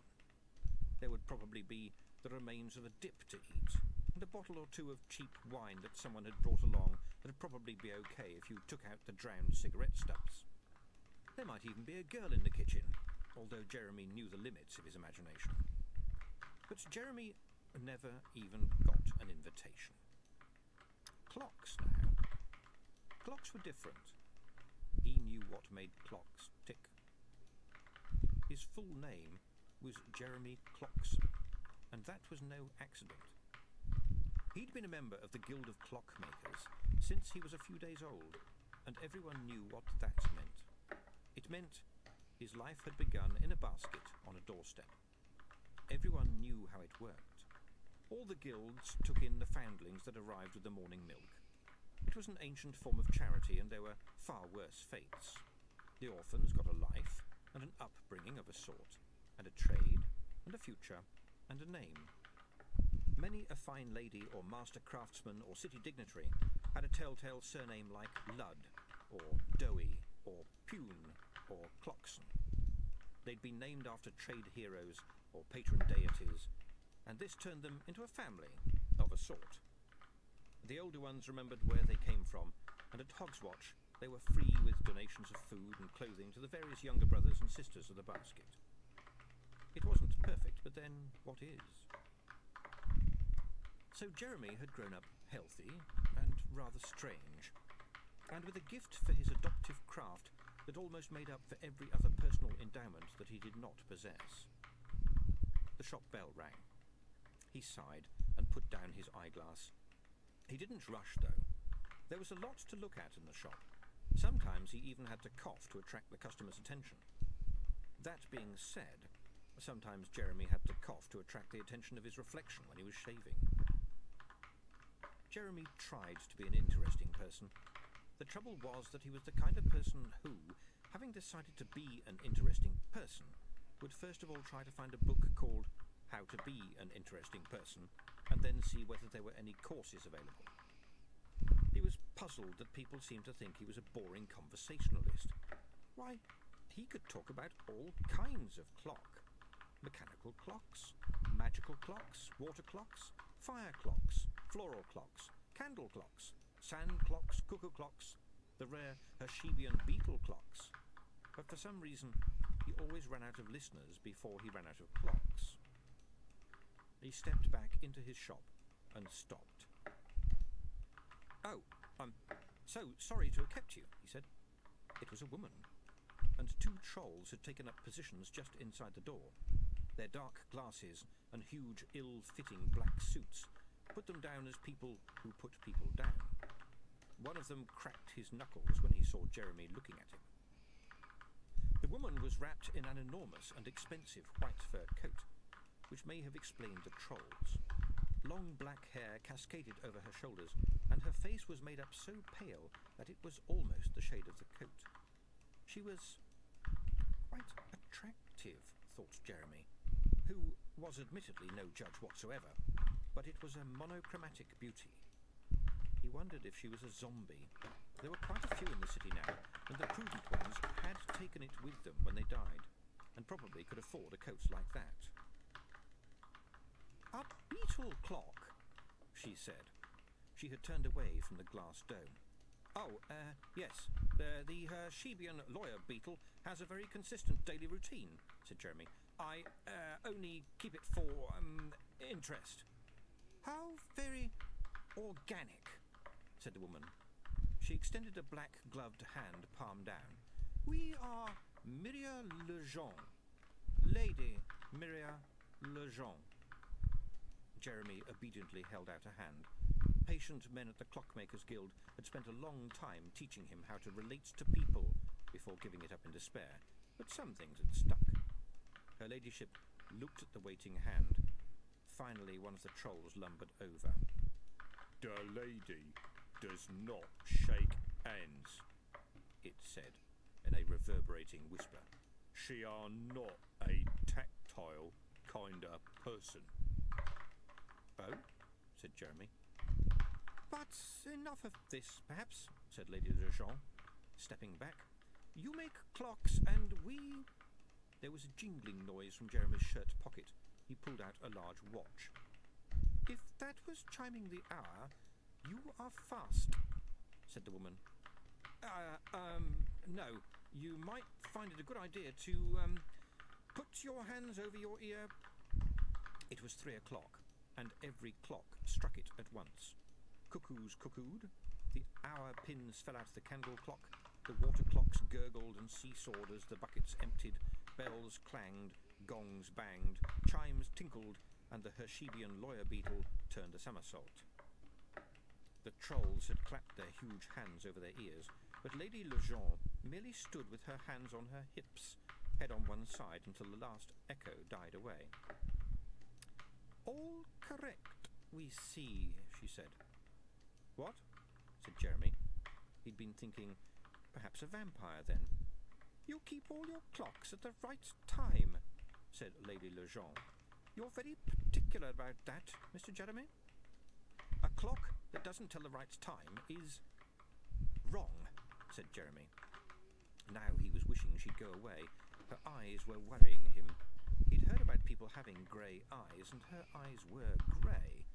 S2: There would probably be the remains of a dip to eat, and a bottle or two of cheap wine that someone had brought along that'd probably be okay if you took out the drowned cigarette stubs. There might even be a girl in the kitchen, although Jeremy knew the limits of his imagination. But Jeremy never even got an invitation. Clocks now. Clocks were different. He knew what made clocks tick. His full name was Jeremy Clarkson, and that was no accident. He'd been a member of the Guild of Clockmakers since he was a few days old, and everyone knew what that meant. It meant his life had begun in a basket on a doorstep. Everyone knew how it worked. All the guilds took in the foundlings that arrived with the morning milk. It was an ancient form of charity, and there were far worse fates. The orphans got a life, and an upbringing of a sort, and a trade, and a future, and a name. Many a fine lady or master craftsman or city dignitary had a telltale surname like Ludd, or Dowie, or Pune, or Clockson. They'd been named after trade heroes or patron deities, and this turned them into a family, of a sort. The older ones remembered where they came from, and at Hogswatch they were free with donations of food and clothing to the various younger brothers and sisters of the basket. It wasn't perfect, but then what is? So Jeremy had grown up healthy and rather strange, and with a gift for his adoptive craft that almost made up for every other personal endowment that he did not possess. The shop bell rang. He sighed and put down his eyeglass. He didn't rush, though. There was a lot to look at in the shop. Sometimes he even had to cough to attract the customer's attention. That being said, sometimes Jeremy had to cough to attract the attention of his reflection when he was shaving. Jeremy tried to be an interesting person. The trouble was that he was the kind of person who, having decided to be an interesting person, would first of all try to find a book called How to Be an Interesting Person, and then see whether there were any courses available. He was puzzled that people seemed to think he was a boring conversationalist. Why, he could talk about all kinds of clock. Mechanical clocks, magical clocks, water clocks, fire clocks, floral clocks, candle clocks, sand clocks, cuckoo clocks, the rare Herschebian beetle clocks. But for some reason, he always ran out of listeners before he ran out of clocks. He stepped back into his shop and stopped. "Oh, I'm so sorry to have kept you," he said. It was a woman, and two trolls had taken up positions just inside the door. Their dark glasses and huge, ill-fitting black suits put them down as people who put people down. One of them cracked his knuckles when he saw Jeremy looking at him. The woman was wrapped in an enormous and expensive white fur coat, which may have explained the trolls. Long black hair cascaded over her shoulders, and her face was made up so pale that it was almost the shade of the coat. She was quite attractive, thought Jeremy, who was admittedly no judge whatsoever, but it was a monochromatic beauty. He wondered if she was a zombie. There were quite a few in the city now, and the prudent ones had taken it with them when they died, and probably could afford a coat like that. "A beetle clock," she said. She had turned away from the glass dome. "Oh, yes. The Herschebian lawyer beetle has a very consistent daily routine," said Jeremy. "I, only keep it for, interest." "How very organic," said the woman. She extended a black-gloved hand, palm down. "We are Miria Lejean. Lady Miria Lejean." Jeremy obediently held out a hand. Patient men at the Clockmakers Guild had spent a long time teaching him how to relate to people before giving it up in despair, but some things had stuck. Her ladyship looked at the waiting hand. Finally, one of the trolls lumbered over. "The lady does not shake hands," it said in a reverberating whisper. "She are not a tactile kind of person." "Oh?" said Jeremy. "But enough of this, perhaps," said Lady Lejean, stepping back. "You make clocks, and we—" There was a jingling noise from Jeremy's shirt pocket. He pulled out a large watch. "If that was chiming the hour, you are fast," said the woman. No. You might find it a good idea to, put your hands over your ear." It was 3 o'clock, and every clock struck it at once. Cuckoos cuckooed, the hour pins fell out of the candle clock, the water clocks gurgled and seesawed as the buckets emptied, bells clanged, gongs banged, chimes tinkled, and the Hershebian lawyer beetle turned a somersault. The trolls had clapped their huge hands over their ears, but Lady Lejean merely stood with her hands on her hips, head on one side until the last echo died away. "All correct, we see," she said. "What?" said Jeremy. He'd been thinking, perhaps a vampire then. "You keep all your clocks at the right time," said Lady Lejean. "You're very particular about that, Mr. Jeremy. A clock that doesn't tell the right time is wrong," said Jeremy. Now he was wishing she'd go away. Her eyes were worrying him. He'd heard about people having grey eyes, and her eyes were grey,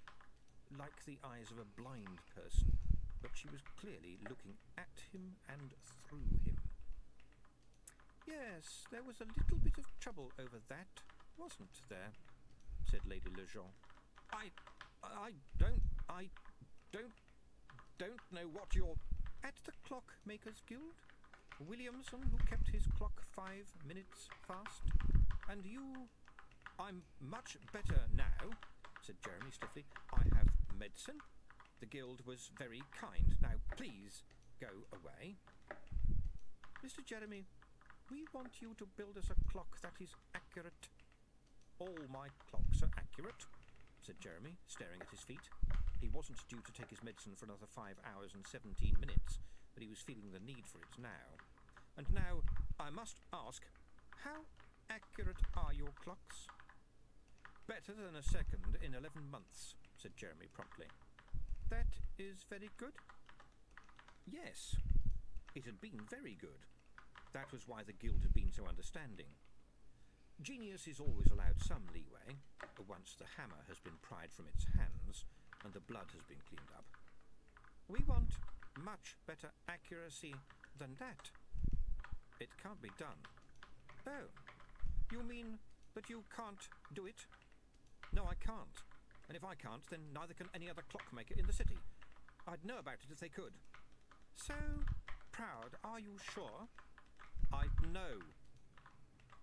S2: like the eyes of a blind person, but she was clearly looking at him and through him. "Yes, there was a little bit of trouble over that, wasn't there?" said Lady Lejean. I don't know what you're—" "At the Clockmakers Guild? Williamson, who kept his clock 5 minutes fast? And you—" "I'm much better now," said Jeremy stiffly. "I have medicine. The guild was very kind. Now, please, go away." "Mr. Jeremy, we want you to build us a clock that is accurate." "All my clocks are accurate," said Jeremy, staring at his feet. He wasn't due to take his medicine for another 5 hours and 17 minutes, but he was feeling the need for it now. "And now, I must ask, how accurate are your clocks?" "Better than a second in 11 months, said Jeremy promptly. "That is very good?" Yes, it had been very good. That was why the guild had been so understanding. Genius is always allowed some leeway, once the hammer has been pried from its hands and the blood has been cleaned up. "We want much better accuracy than that." "It can't be done." "Oh, you mean that you can't do it?" "No, I can't. And if I can't, then neither can any other clockmaker in the city. I'd know about it if they could." "So proud, are you sure?" "I'd know."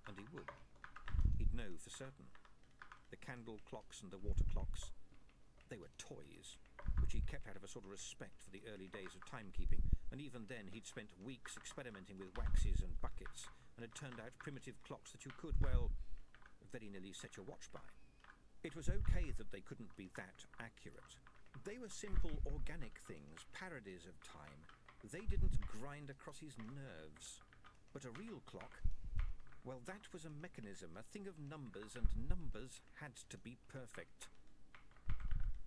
S2: And he would. He'd know for certain. The candle clocks and the water clocks, they were toys, which he kept out of a sort of respect for the early days of timekeeping, and even then he'd spent weeks experimenting with waxes and buckets, and had turned out primitive clocks that you could, well, very nearly set your watch by. It was okay that they couldn't be that accurate. They were simple organic things, parodies of time. They didn't grind across his nerves. But a real clock, well, that was a mechanism, a thing of numbers, and numbers had to be perfect.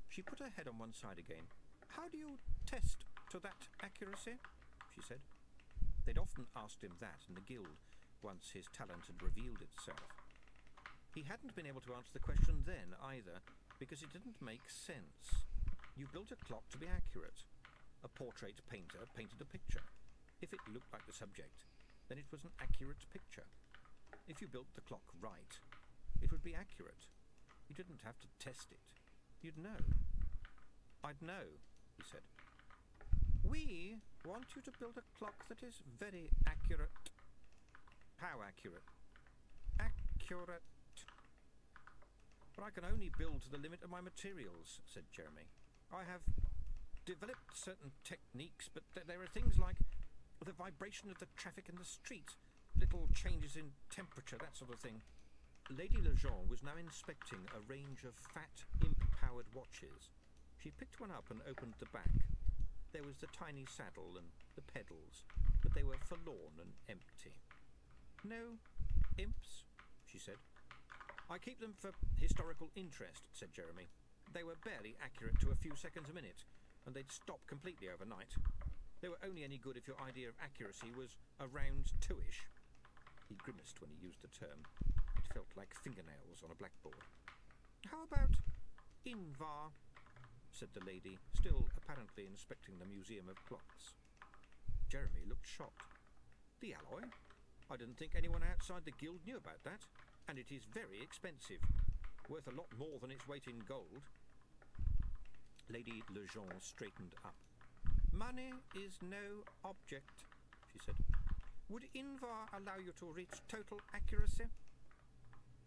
S2: She put her head on one side again. "How do you test to that accuracy?" she said. They'd often asked him that in the guild, once his talent had revealed itself. He hadn't been able to answer the question then either, because it didn't make sense. You built a clock to be accurate. A portrait painter painted a picture. If it looked like the subject, then it was an accurate picture. If you built the clock right, it would be accurate. You didn't have to test it. You'd know. "I'd know," he said. We want you to build a clock that is very accurate. How accurate? Accurate. But I can only build to the limit of my materials, said Jeremy. I have developed certain techniques, but there are things like the vibration of the traffic in the street, little changes in temperature, that sort of thing. Lady Lejeune was now inspecting a range of fat, imp-powered watches. She picked one up and opened the back. There was the tiny saddle and the pedals, but they were forlorn and empty. No imps, she said. I keep them for historical interest, said Jeremy. They were barely accurate to a few seconds a minute, and they'd stop completely overnight. They were only any good if your idea of accuracy was around two-ish. He grimaced when he used the term. It felt like fingernails on a blackboard. How about Invar? Said the lady, still apparently inspecting the Museum of Clocks. Jeremy looked shocked. The alloy? I didn't think anyone outside the guild knew about that. And it is very expensive, worth a lot more than its weight in gold. Lady Lejeune straightened up. Money is no object, she said. Would Invar allow you to reach total accuracy?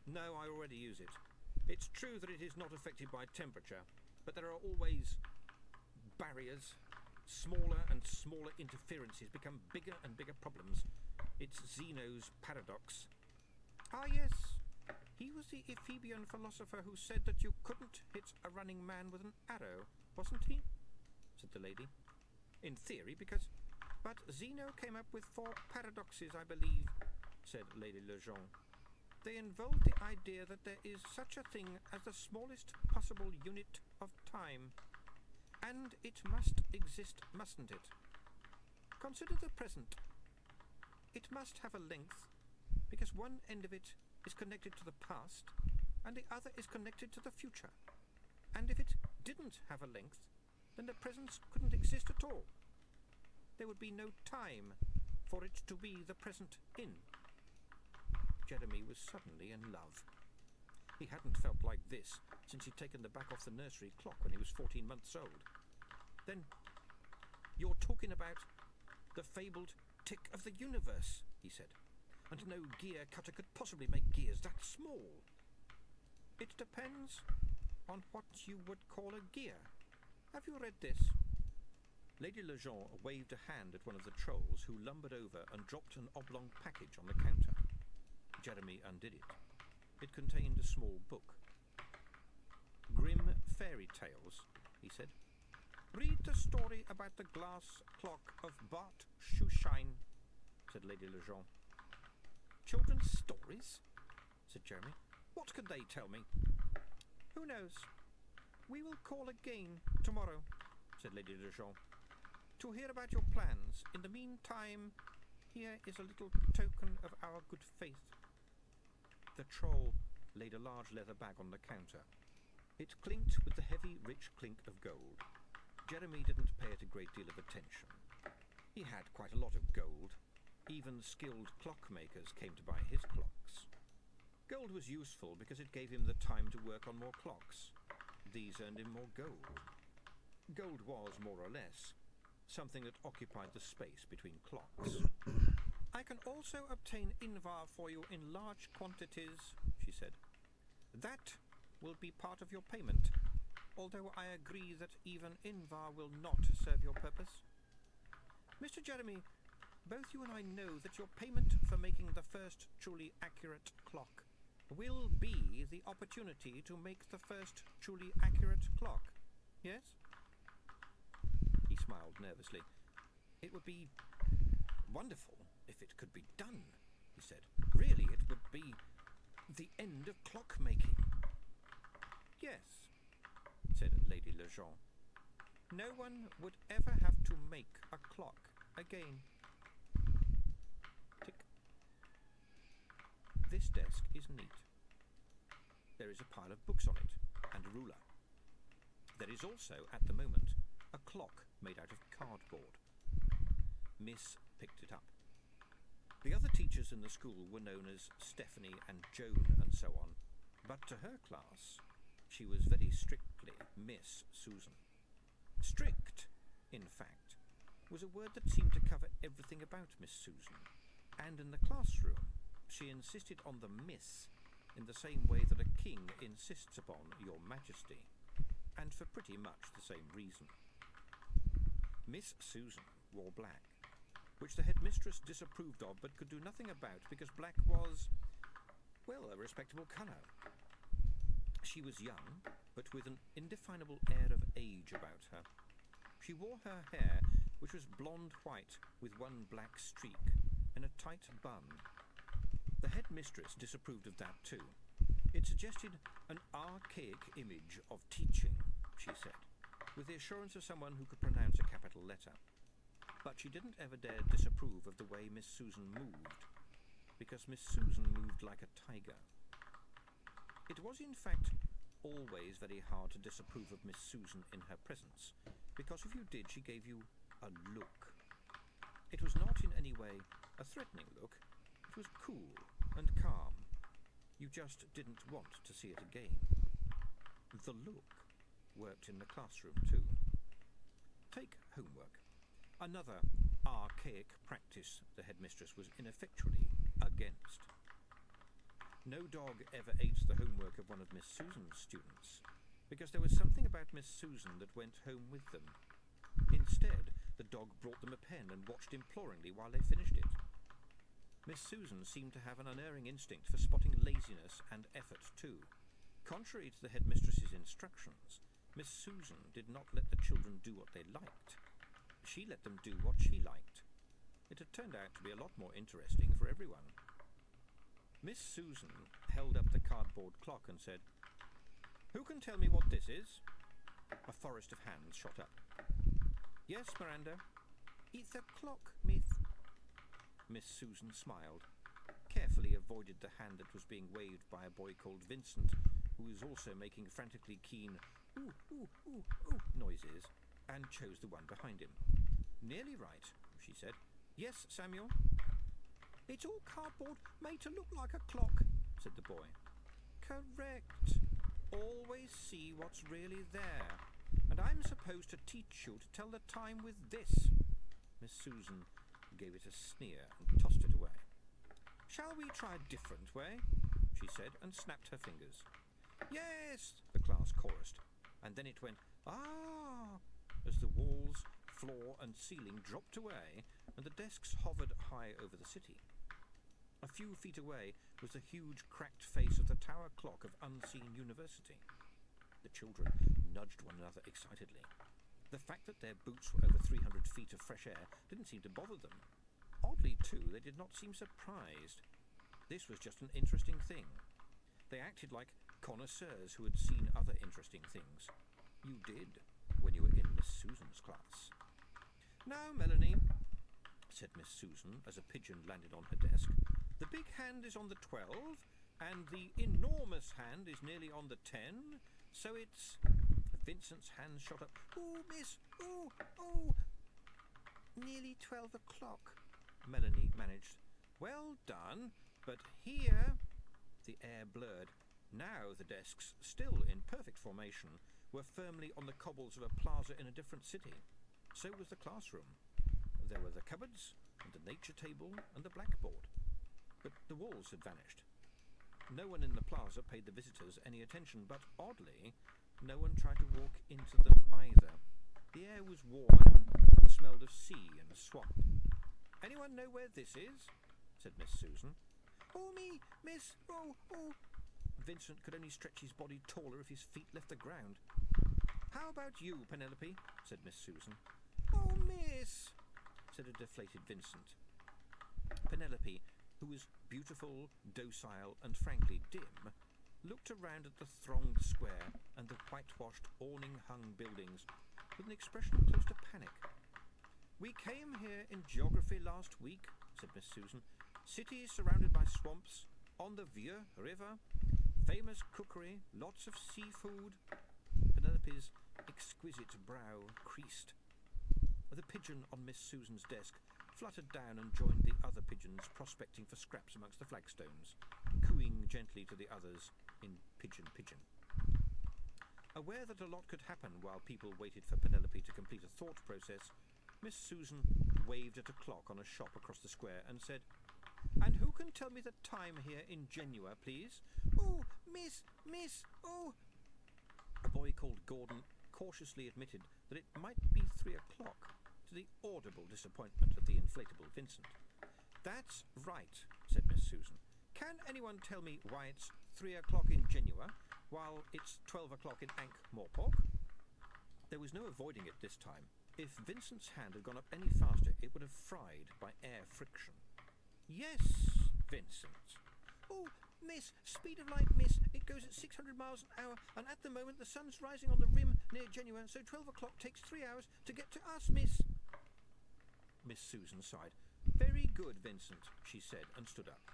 S2: No, I already use it. It's true that it is not affected by temperature, but there are always barriers. Smaller and smaller interferences become bigger and bigger problems. It's Zeno's paradox. Ah, yes. He was the Ephebian philosopher who said that you couldn't hit a running man with an arrow, wasn't he? Said the lady. In theory, because... But Zeno came up with 4 paradoxes, I believe, said Lady Lejeune. They involve the idea that there is such a thing as the smallest possible unit of time. And it must exist, mustn't it? Consider the present. It must have a length, because one end of it is connected to the past, and the other is connected to the future. And if it didn't have a length, then the present couldn't exist at all. There would be no time for it to be the present in. Jeremy was suddenly in love. He hadn't felt like this since he'd taken the back off the nursery clock when he was 14 months old. Then, you're talking about the fabled tick of the universe, he said. And no gear cutter could possibly make gears that small. It depends on what you would call a gear. Have you read this? Lady Lejeune waved a hand at one of the trolls who lumbered over and dropped an oblong package on the counter. Jeremy undid it. It contained a small book. Grim Fairy Tales, he said. Read the story about the glass clock of Bart Shoeshine, said Lady Lejeune. Children's stories? Said Jeremy. What can they tell me? Who knows? We will call again tomorrow, said Lady Lejeune, to hear about your plans. In the meantime, here is a little token of our good faith. The troll laid a large leather bag on the counter. It clinked with the heavy, rich clink of gold. Jeremy didn't pay it a great deal of attention. He had quite a lot of gold. Even skilled clockmakers came to buy his clocks. Gold was useful because it gave him the time to work on more clocks. These earned him more gold. Gold was, more or less, something that occupied the space between clocks. I can also obtain Invar for you in large quantities, she said. That will be part of your payment, although I agree that even Invar will not serve your purpose. Mr. Jeremy, both you and I know that your payment for making the first truly accurate clock will be the opportunity to make the first truly accurate clock. Yes? He smiled nervously. It would be wonderful if it could be done, he said. Really, it would be the end of clockmaking. Yes, said Lady Lejeune. No one would ever have to make a clock again. Tick. This desk is neat. There is a pile of books on it, and a ruler. There is also, at the moment, a clock made out of cardboard. Miss picked it up. The other teachers in the school were known as Stephanie and Joan and so on, but to her class, she was very strictly Miss Susan. Strict, in fact. was a word that seemed to cover everything about Miss Susan, and in the classroom she insisted on the Miss in the same way that a king insists upon Your Majesty, and for pretty much the same reason. Miss Susan wore black, which the headmistress disapproved of but could do nothing about because black was, well, a respectable colour. She was young, but with an indefinable air of age about her. She wore her hair, which was blonde-white with one black streak, in a tight bun. The headmistress disapproved of that too. It suggested an archaic image of teaching, she said, with the assurance of someone who could pronounce a capital letter. But she didn't ever dare disapprove of the way Miss Susan moved, because Miss Susan moved like a tiger. It was, in fact, always very hard to disapprove of Miss Susan in her presence, because if you did, she gave you a look. It was not in any way a threatening look. It was cool and calm. You just didn't want to see it again. The look worked in the classroom too. Take homework. Another archaic practice the headmistress was ineffectually against. No dog ever ate the homework of one of Miss Susan's students, because there was something about Miss Susan that went home with them. Instead, the dog brought them a pen and watched imploringly while they finished it. Miss Susan seemed to have an unerring instinct for spotting laziness and effort too. Contrary to the headmistress's instructions, Miss Susan did not let the children do what they liked. She let them do what she liked. It had turned out to be a lot more interesting for everyone. Miss Susan held up the cardboard clock and said, "Who can tell me what this is?" A forest of hands shot up. "Yes, Miranda." "It's a clock, miss." Miss Susan smiled, carefully avoided the hand that was being waved by a boy called Vincent, who was also making frantically keen ooh, ooh, ooh, ooh noises, and chose the one behind him. "Nearly right," she said. "Yes, Samuel?" "It's all cardboard made to look like a clock," said the boy. "Correct. Always see what's really there. And I'm supposed to teach you to tell the time with this." Miss Susan gave it a sneer and tossed it away. "Shall we try a different way?" she said, and snapped her fingers. "Yes," the class chorused, and then it went, "Ah," as the walls, floor and ceiling dropped away and the desks hovered high over the city. A few feet away was the huge cracked face of the tower clock of Unseen University. The children nudged one another excitedly. The fact that their boots were over 300 feet of fresh air didn't seem to bother them. Oddly, too, they did not seem surprised. This was just an interesting thing. They acted like connoisseurs who had seen other interesting things. You did, when you were in Miss Susan's class. "Now, Melanie," said Miss Susan as a pigeon landed on her desk, "the big hand is on the 12, and the enormous hand is nearly on the 10, so it's..." Vincent's hand shot up. "Ooh, miss, ooh, ooh." "Nearly 12 o'clock, Melanie managed. "Well done, but here..." The air blurred. Now the desks, still in perfect formation, were firmly on the cobbles of a plaza in a different city. So was the classroom. There were the cupboards, and the nature table, and the blackboard. But the walls had vanished. No one in the plaza paid the visitors any attention, but oddly, no one tried to walk into them either. The air was warmer and smelled of sea and swamp. "Anyone know where this is?" said Miss Susan. "Oh, me, miss, oh, oh." Vincent could only stretch his body taller if his feet left the ground. "How about you, Penelope?" said Miss Susan. "Oh, miss," said a deflated Vincent. Penelope, who was beautiful, docile, and frankly dim, looked around at the thronged square and the whitewashed, awning-hung buildings with an expression close to panic. "We came here in geography last week," said Miss Susan. "Cities surrounded by swamps, on the Vieux River, famous cookery, lots of seafood." Penelope's exquisite brow creased. The pigeon on Miss Susan's desk fluttered down and joined the other pigeons prospecting for scraps amongst the flagstones, cooing gently to the others in pigeon. Aware that a lot could happen while people waited for Penelope to complete a thought process, Miss Susan waved at a clock on a shop across the square and said, "And who can tell me the time here in Genua, please?" "Oh, miss, oh!" A boy called Gordon cautiously admitted that it might be 3 o'clock, to the audible disappointment of the inflatable Vincent. "That's right," said Miss Susan. "Can anyone tell me why it's 3 o'clock in Genua, while it's 12 o'clock in Ankh-Morpork?" There was no avoiding it this time. If Vincent's hand had gone up any faster, it would have fried by air friction. "Yes, Vincent." "Oh, miss, speed of light, miss. It goes at 600 miles an hour, and at the moment the sun's rising on the rim near Genua, so 12 o'clock takes 3 hours to get to us, miss." Miss Susan sighed. "Very good, Vincent," she said, and stood up.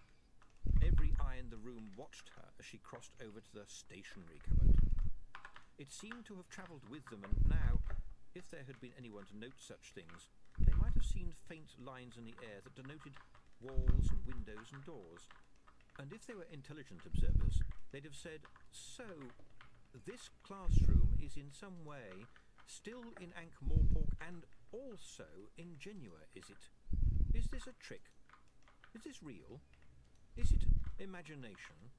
S2: Every eye in the room watched her as she crossed over to the stationery cupboard. It seemed to have travelled with them, and now, if there had been anyone to note such things, they might have seen faint lines in the air that denoted walls and windows and doors. And if they were intelligent observers, they'd have said, "So, this classroom is in some way still in Ankh-Morpork and also in Genua, is it? Is this a trick? Is this real? Is it imagination?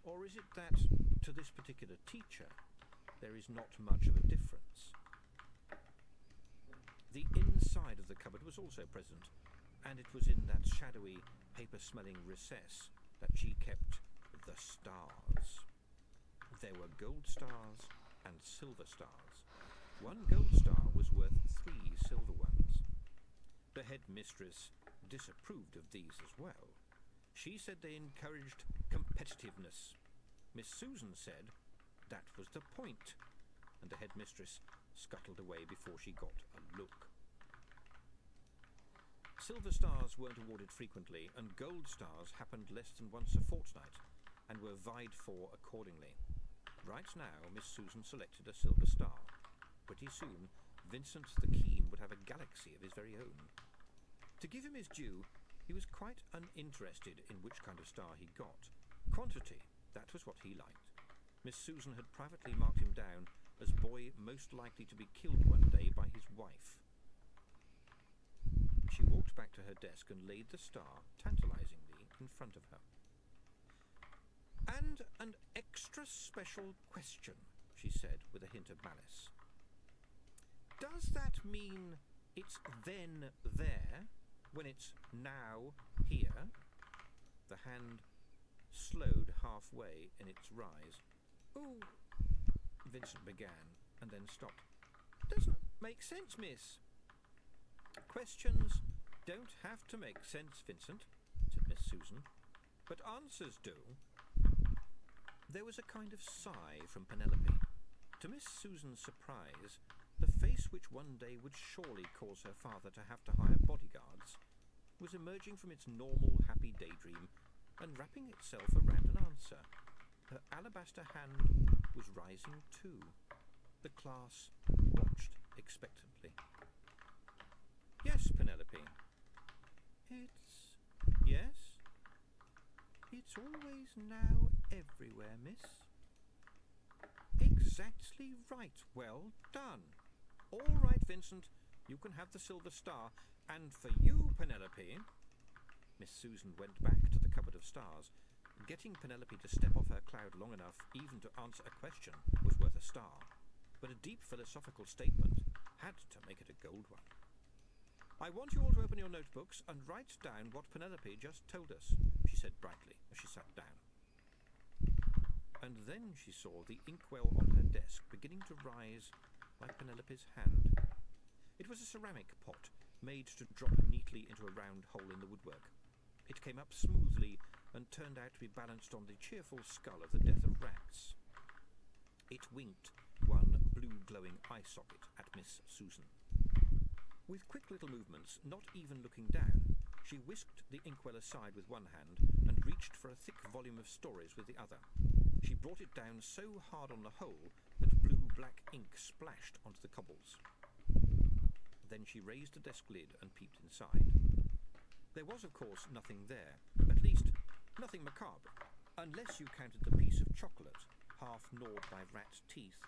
S2: Or is it that, to this particular teacher, there is not much of a difference?" The inside of the cupboard was also present, and it was in that shadowy, paper-smelling recess that she kept the stars. There were gold stars and silver stars. 1 gold star was worth 3 silver ones. The headmistress disapproved of these as well. She said they encouraged competitiveness. Miss Susan said that was the point, and the headmistress scuttled away before she got a look. Silver stars weren't awarded frequently, and gold stars happened less than once a fortnight, and were vied for accordingly. Right now, Miss Susan selected a silver star. Pretty soon, Vincent the Keen would have a galaxy of his very own. To give him his due, he was quite uninterested in which kind of star he got. Quantity, that was what he liked. Miss Susan had privately marked him down as boy most likely to be killed one day by his wife. She walked back to her desk and laid the star, tantalizingly, in front of her. "And an extra special question," she said with a hint of malice. "Does that mean it's then there, when it's now here?" The hand slowed halfway in its rise. "Oh," Vincent began, and then stopped. "Doesn't make sense, miss." "Questions don't have to make sense, Vincent," said Miss Susan, "but answers do." There was a kind of sigh from Penelope. To Miss Susan's surprise, the face which one day would surely cause her father to have to hire bodyguards was emerging from its normal, happy daydream and wrapping itself around an answer. Her alabaster hand was rising too. The class watched expectantly. "Yes, Penelope." Yes? It's always now everywhere, miss." "Exactly right. Well done. All right, Vincent, you can have the silver star. And for you, Penelope..." Miss Susan went back to the cupboard of stars. Getting Penelope to step off her cloud long enough even to answer a question was worth a star, but a deep philosophical statement had to make it a gold one. "I want you all to open your notebooks and write down what Penelope just told us," she said brightly as she sat down. And then she saw the inkwell on her desk beginning to rise like Penelope's hand. It was a ceramic pot made to drop neatly into a round hole in the woodwork. It came up smoothly and turned out to be balanced on the cheerful skull of the death of rats. It winked one blue glowing eye socket at Miss Susan. With quick little movements, not even looking down, she whisked the inkwell aside with one hand and reached for a thick volume of stories with the other. She brought it down so hard on the hole that blue-black ink splashed onto the cobbles. Then she raised the desk lid and peeped inside. There was, of course, nothing there, at least nothing macabre, unless you counted the piece of chocolate, half gnawed by rat teeth,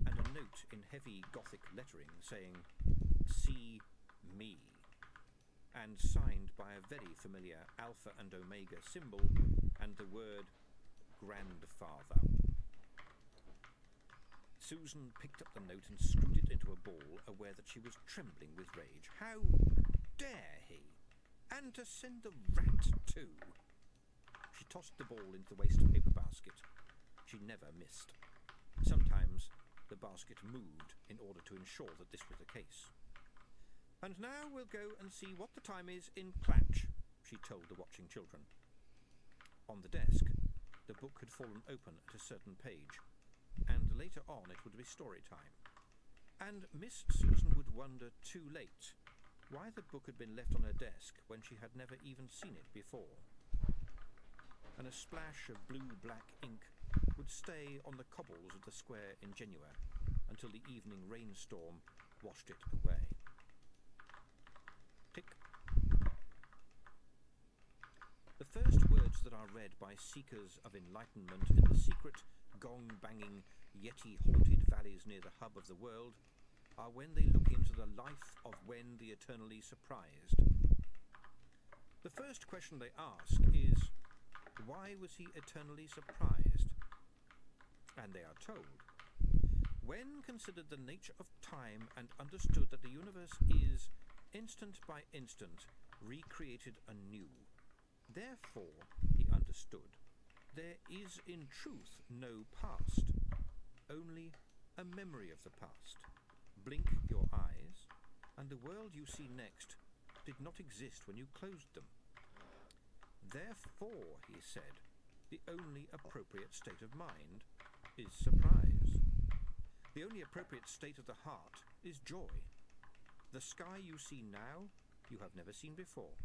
S2: and a note in heavy Gothic lettering saying, "See me, and signed by a very familiar Alpha and Omega symbol and the word grandfather. Susan picked up the note and screwed it into a ball, aware that she was trembling with rage. How dare he? And to send the rat too. She tossed the ball into the waste paper basket. She never missed. Sometimes the basket moved in order to ensure that this was the case. And now we'll go and see what the time is in Clatch, she told the watching children. On the desk, the book had fallen open at a certain page, and later on it would be story time. And Miss Susan would wonder too late why the book had been left on her desk when she had never even seen it before. And a splash of blue-black ink would stay on the cobbles of the square in Genua until the evening rainstorm washed it away. Tick. The first words that are read by seekers of enlightenment in the secret, gong-banging, yeti-haunted valleys near the hub of the world are when they look into the life of Wen the Eternally Surprised. The first question they ask is, why was he eternally surprised? And they are told, Wen considered the nature of time and understood that the universe is, instant by instant, recreated anew. Therefore, he understood, there is in truth no past, only a memory of the past. Blink your eyes, and the world you see next did not exist when you closed them. Therefore, he said, the only appropriate state of mind is surprise. The only appropriate state of the heart is joy. The sky you see now, you have never seen before.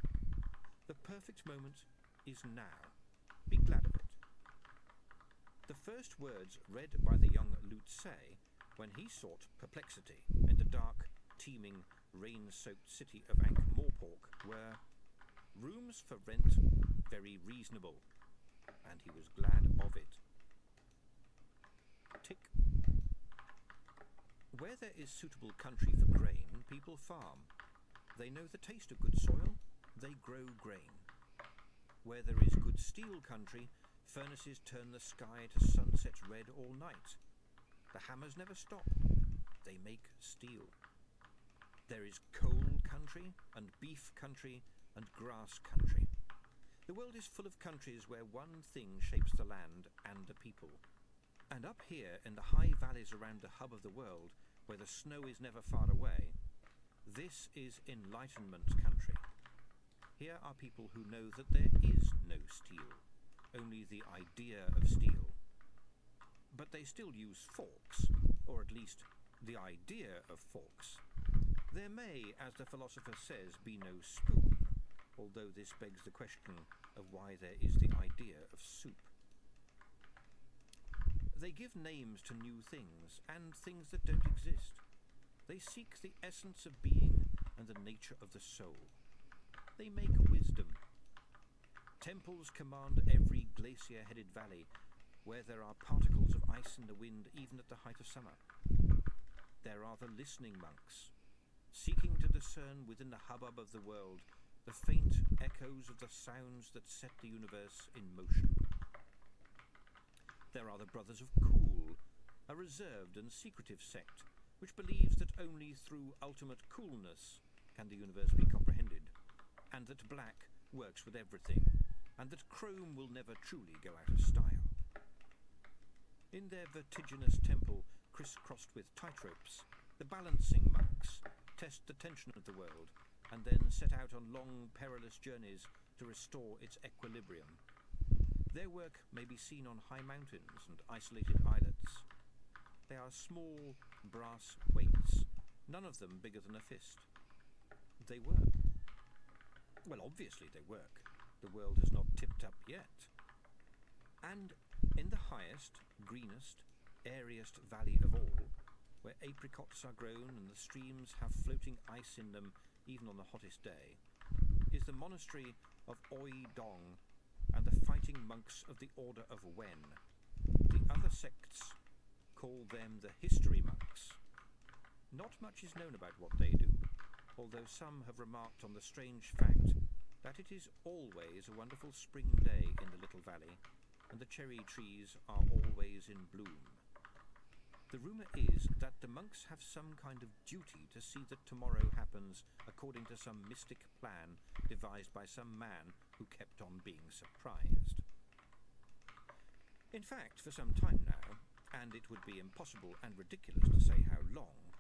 S2: The perfect moment is now. Be glad of it. The first words read by the young Lute Tse when he sought perplexity in the dark, teeming, rain-soaked city of Ankh-Morpork were, rooms for rent, very reasonable, and he was glad of it. Tick. Where there is suitable country for grain, people farm. They know the taste of good soil, they grow grain. Where there is good steel country, furnaces turn the sky to sunset red all night. The hammers never stop. They make steel. There is coal country, and beef country, and grass country. The world is full of countries where one thing shapes the land and the people. And up here in the high valleys around the hub of the world, where the snow is never far away, this is enlightenment country. Here are people who know that there is no steel, only the idea of steel. But they still use forks, or at least the idea of forks. There may, as the philosopher says, be no spoon, although this begs the question of why there is the idea of soup. They give names to new things, and things that don't exist. They seek the essence of being and the nature of the soul. They make wisdom. Temples command every glacier-headed valley, where there are particles of ice in the wind even at the height of summer. There are the listening monks, seeking to discern within the hubbub of the world the faint echoes of the sounds that set the universe in motion. There are the Brothers of Cool, a reserved and secretive sect which believes that only through ultimate coolness can the universe be comprehended, and that black works with everything, and that chrome will never truly go out of style. In their vertiginous temple, crisscrossed with tightropes, the balancing monks test the tension of the world, and then set out on long, perilous journeys to restore its equilibrium. Their work may be seen on high mountains and isolated islets. They are small, brass weights, none of them bigger than a fist. They work. Well, obviously they work. The world has not tipped up yet. And in the highest, greenest, airiest valley of all, where apricots are grown and the streams have floating ice in them even on the hottest day, is the monastery of Oi Dong and the fighting monks of the Order of Wen. The other sects call them the History Monks. Not much is known about what they do. although some have remarked on the strange fact that it is always a wonderful spring day in the little valley, and the cherry trees are always in bloom. The rumour is that the monks have some kind of duty to see that tomorrow happens according to some mystic plan devised by some man who kept on being surprised. In fact, for some time now, and it would be impossible and ridiculous to say how long,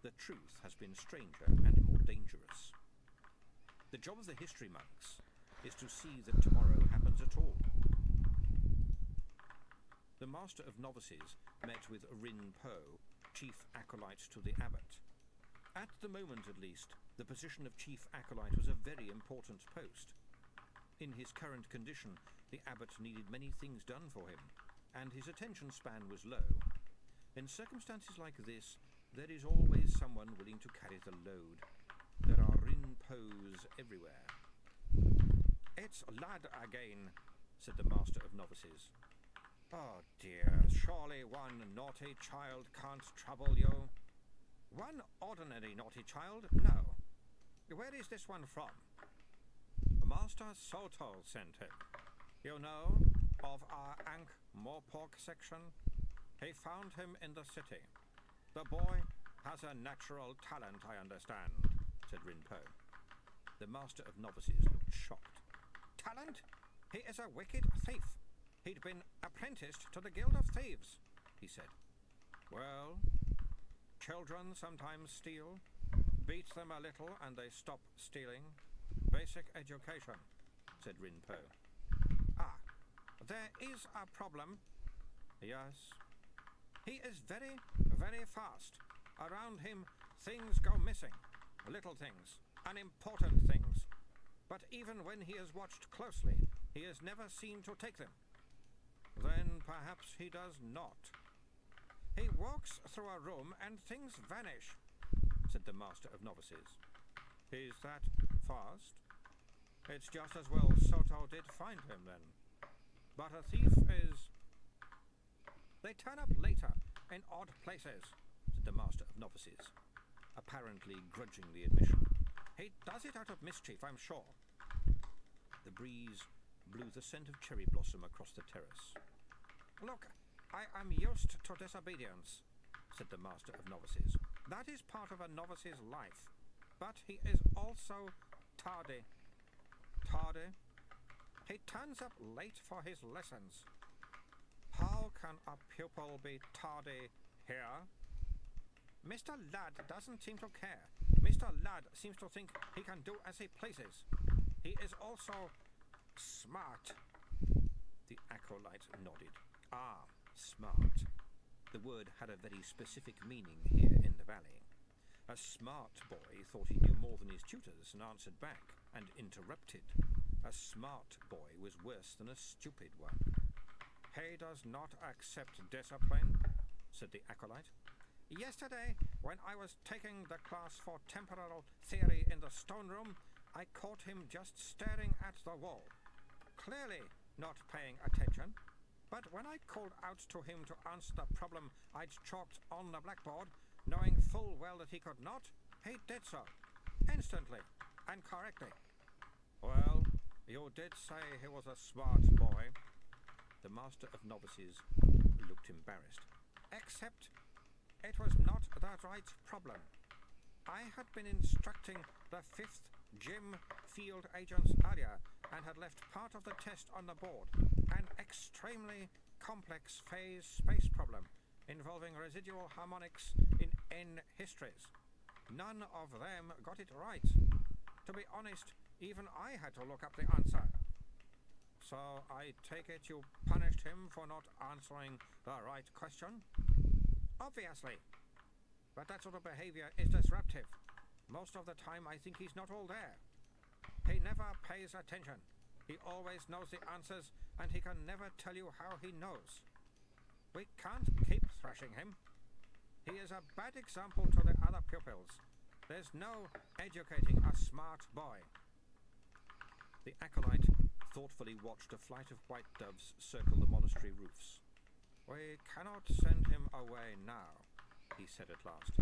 S2: the truth has been stranger and more dangerous. The job of the history monks is to see that tomorrow happens at all. The Master of Novices met with Rin Po, chief acolyte to the abbot. At the moment, at least, the position of chief acolyte was a very important post. In his current condition, the abbot needed many things done for him, and his attention span was low. In circumstances like this, there is always someone willing to carry the load. There are Rin Pos everywhere. "It's lad again," said the Master of Novices. "Oh dear, surely one naughty child can't trouble you." "One ordinary naughty child? No. Where is this one from?" "Master Soto sent him. You know, of our Ankh-Morpork section? He found him in the city. The boy has a natural talent, I understand," said Rin Po. The Master of Novices looked shocked. "Talent? He is a wicked thief. He'd been apprenticed to the Guild of Thieves," he said. "Well, children sometimes steal. Beat them a little and they stop stealing. Basic education," said Rin Po. "Ah, there is a problem." "Yes." "He is very, very fast. Around him, things go missing. Little things, unimportant things. But even when he is watched closely, he is never seen to take them." "Then perhaps he does not." "He walks through a room and things vanish," said the Master of Novices. "He's that fast? It's just as well Soto did find him then. But a thief is... they turn up later in odd places," said the Master of Novices, apparently grudging the admission. "He does it out of mischief, I'm sure." The breeze blew the scent of cherry blossom across the terrace. "Look, I am used to disobedience," said the Master of Novices. "That is part of a novice's life. But he is also tardy." "Tardy?" "He turns up late for his lessons." "How can a pupil be tardy here?" "Mr. Ladd doesn't seem to care. Mr. Ladd seems to think he can do as he pleases. He is also smart." The acolyte nodded. "Ah, smart." The word had a very specific meaning here in the valley. A smart boy thought he knew more than his tutors and answered back, and interrupted. A smart boy was worse than a stupid one. "He does not accept discipline," said the acolyte. "Yesterday, when I was taking the class for temporal theory in the stone room, I caught him just staring at the wall, clearly not paying attention. But when I called out to him to answer the problem I'd chalked on the blackboard, knowing full well that he could not, he did so, instantly and correctly." "Well, you did say he was a smart boy." The Master of Novices looked embarrassed. "Except it was not the right problem. I had been instructing the 5th Gym field agents earlier and had left part of the test on the board. An extremely complex phase space problem involving residual harmonics in N histories. None of them got it right. To be honest, even I had to look up the answer." "So I take it you punished him for not answering the right question?" "Obviously. But that sort of behavior is disruptive. Most of the time I think he's not all there. He never pays attention. He always knows the answers, and he can never tell you how he knows. We can't keep thrashing him. He is a bad example to the other pupils. There's no educating a smart boy." The acolyte thoughtfully watched a flight of white doves circle the monastery roofs. "We cannot send him away now," he said at last.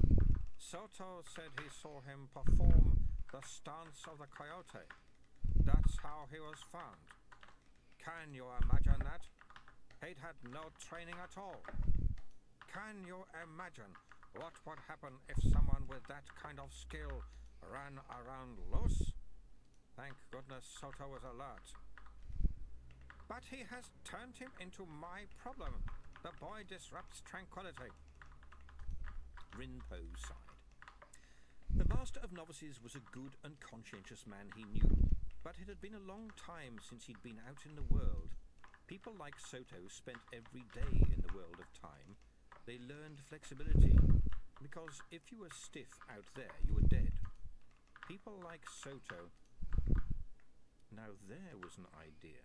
S2: "Soto said he saw him perform the stance of the coyote. That's how he was found. Can you imagine that? He'd had no training at all. Can you imagine what would happen if someone with that kind of skill ran around loose? Thank goodness Soto was alert. But he has turned him into my problem. The boy disrupts tranquility. Rinpo sighed. The Master of Novices was a good and conscientious man, he knew, but it had been a long time since he'd been out in the world. People like Soto spent every day in the world of time. They learned flexibility, because if you were stiff out there, you were dead. People like Soto. Now there was an idea.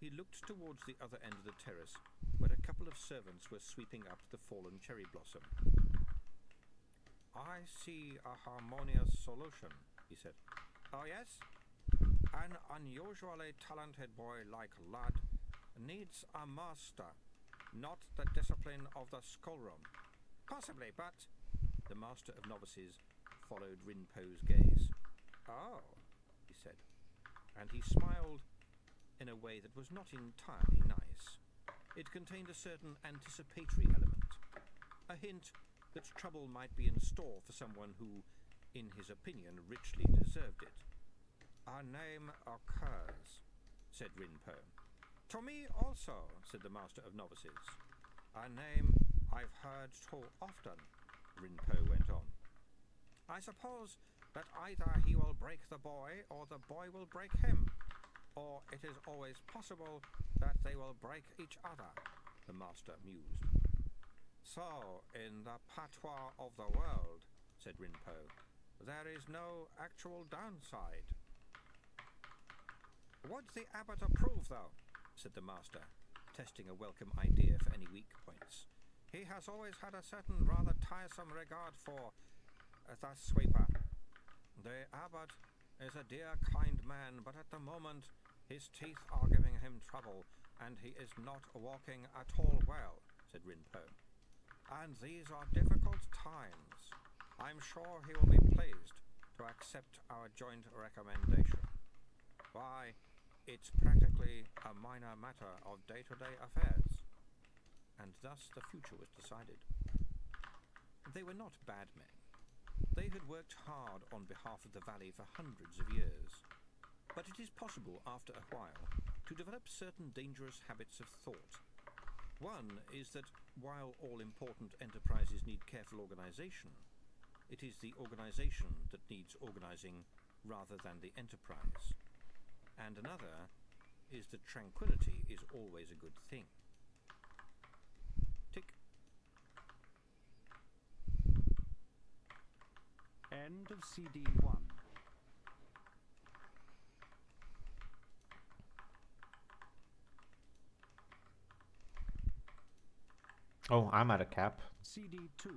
S2: He looked towards the other end of the terrace, where a couple of servants were sweeping up the fallen cherry blossom. I see a harmonious solution, he said. Oh yes? An unusually talented boy like Lad needs a master, not the discipline of the schoolroom. Possibly, but... The Master of Novices followed Rinpo's gaze. Oh, he said, and he smiled in a way that was not entirely nice. It contained a certain anticipatory element, a hint that trouble might be in store for someone who, in his opinion, richly deserved it. A name occurs, said Rinpo. To me also, said the Master of Novices. A name I've heard too often, Rinpo went on. I suppose that either he will break the boy or the boy will break him, or it is always possible that they will break each other, the Master mused. So, in the patois of the world, said Rinpo, there is no actual downside. Would the abbot approve, though? Said the Master, testing a welcome idea for any weak points. He has always had a certain rather tiresome regard for the sweeper. The abbot is a dear, kind man, but at the moment his teeth are giving him trouble, and he is not walking at all well, said Rinpo. And these are difficult times. I'm sure he will be pleased to accept our joint recommendation. Why, it's practically a minor matter of day-to-day affairs. And thus the future was decided. They were not bad men. They had worked hard on behalf of the valley for hundreds of years. But it is possible, after a while, to develop certain dangerous habits of thought. One is that, while all important enterprises need careful organization, it is the organization that needs organizing rather than the enterprise. And another is that tranquility is always a good thing. Tick.
S4: End of CD 1.
S1: Oh, I'm at a cap.
S4: CD 2.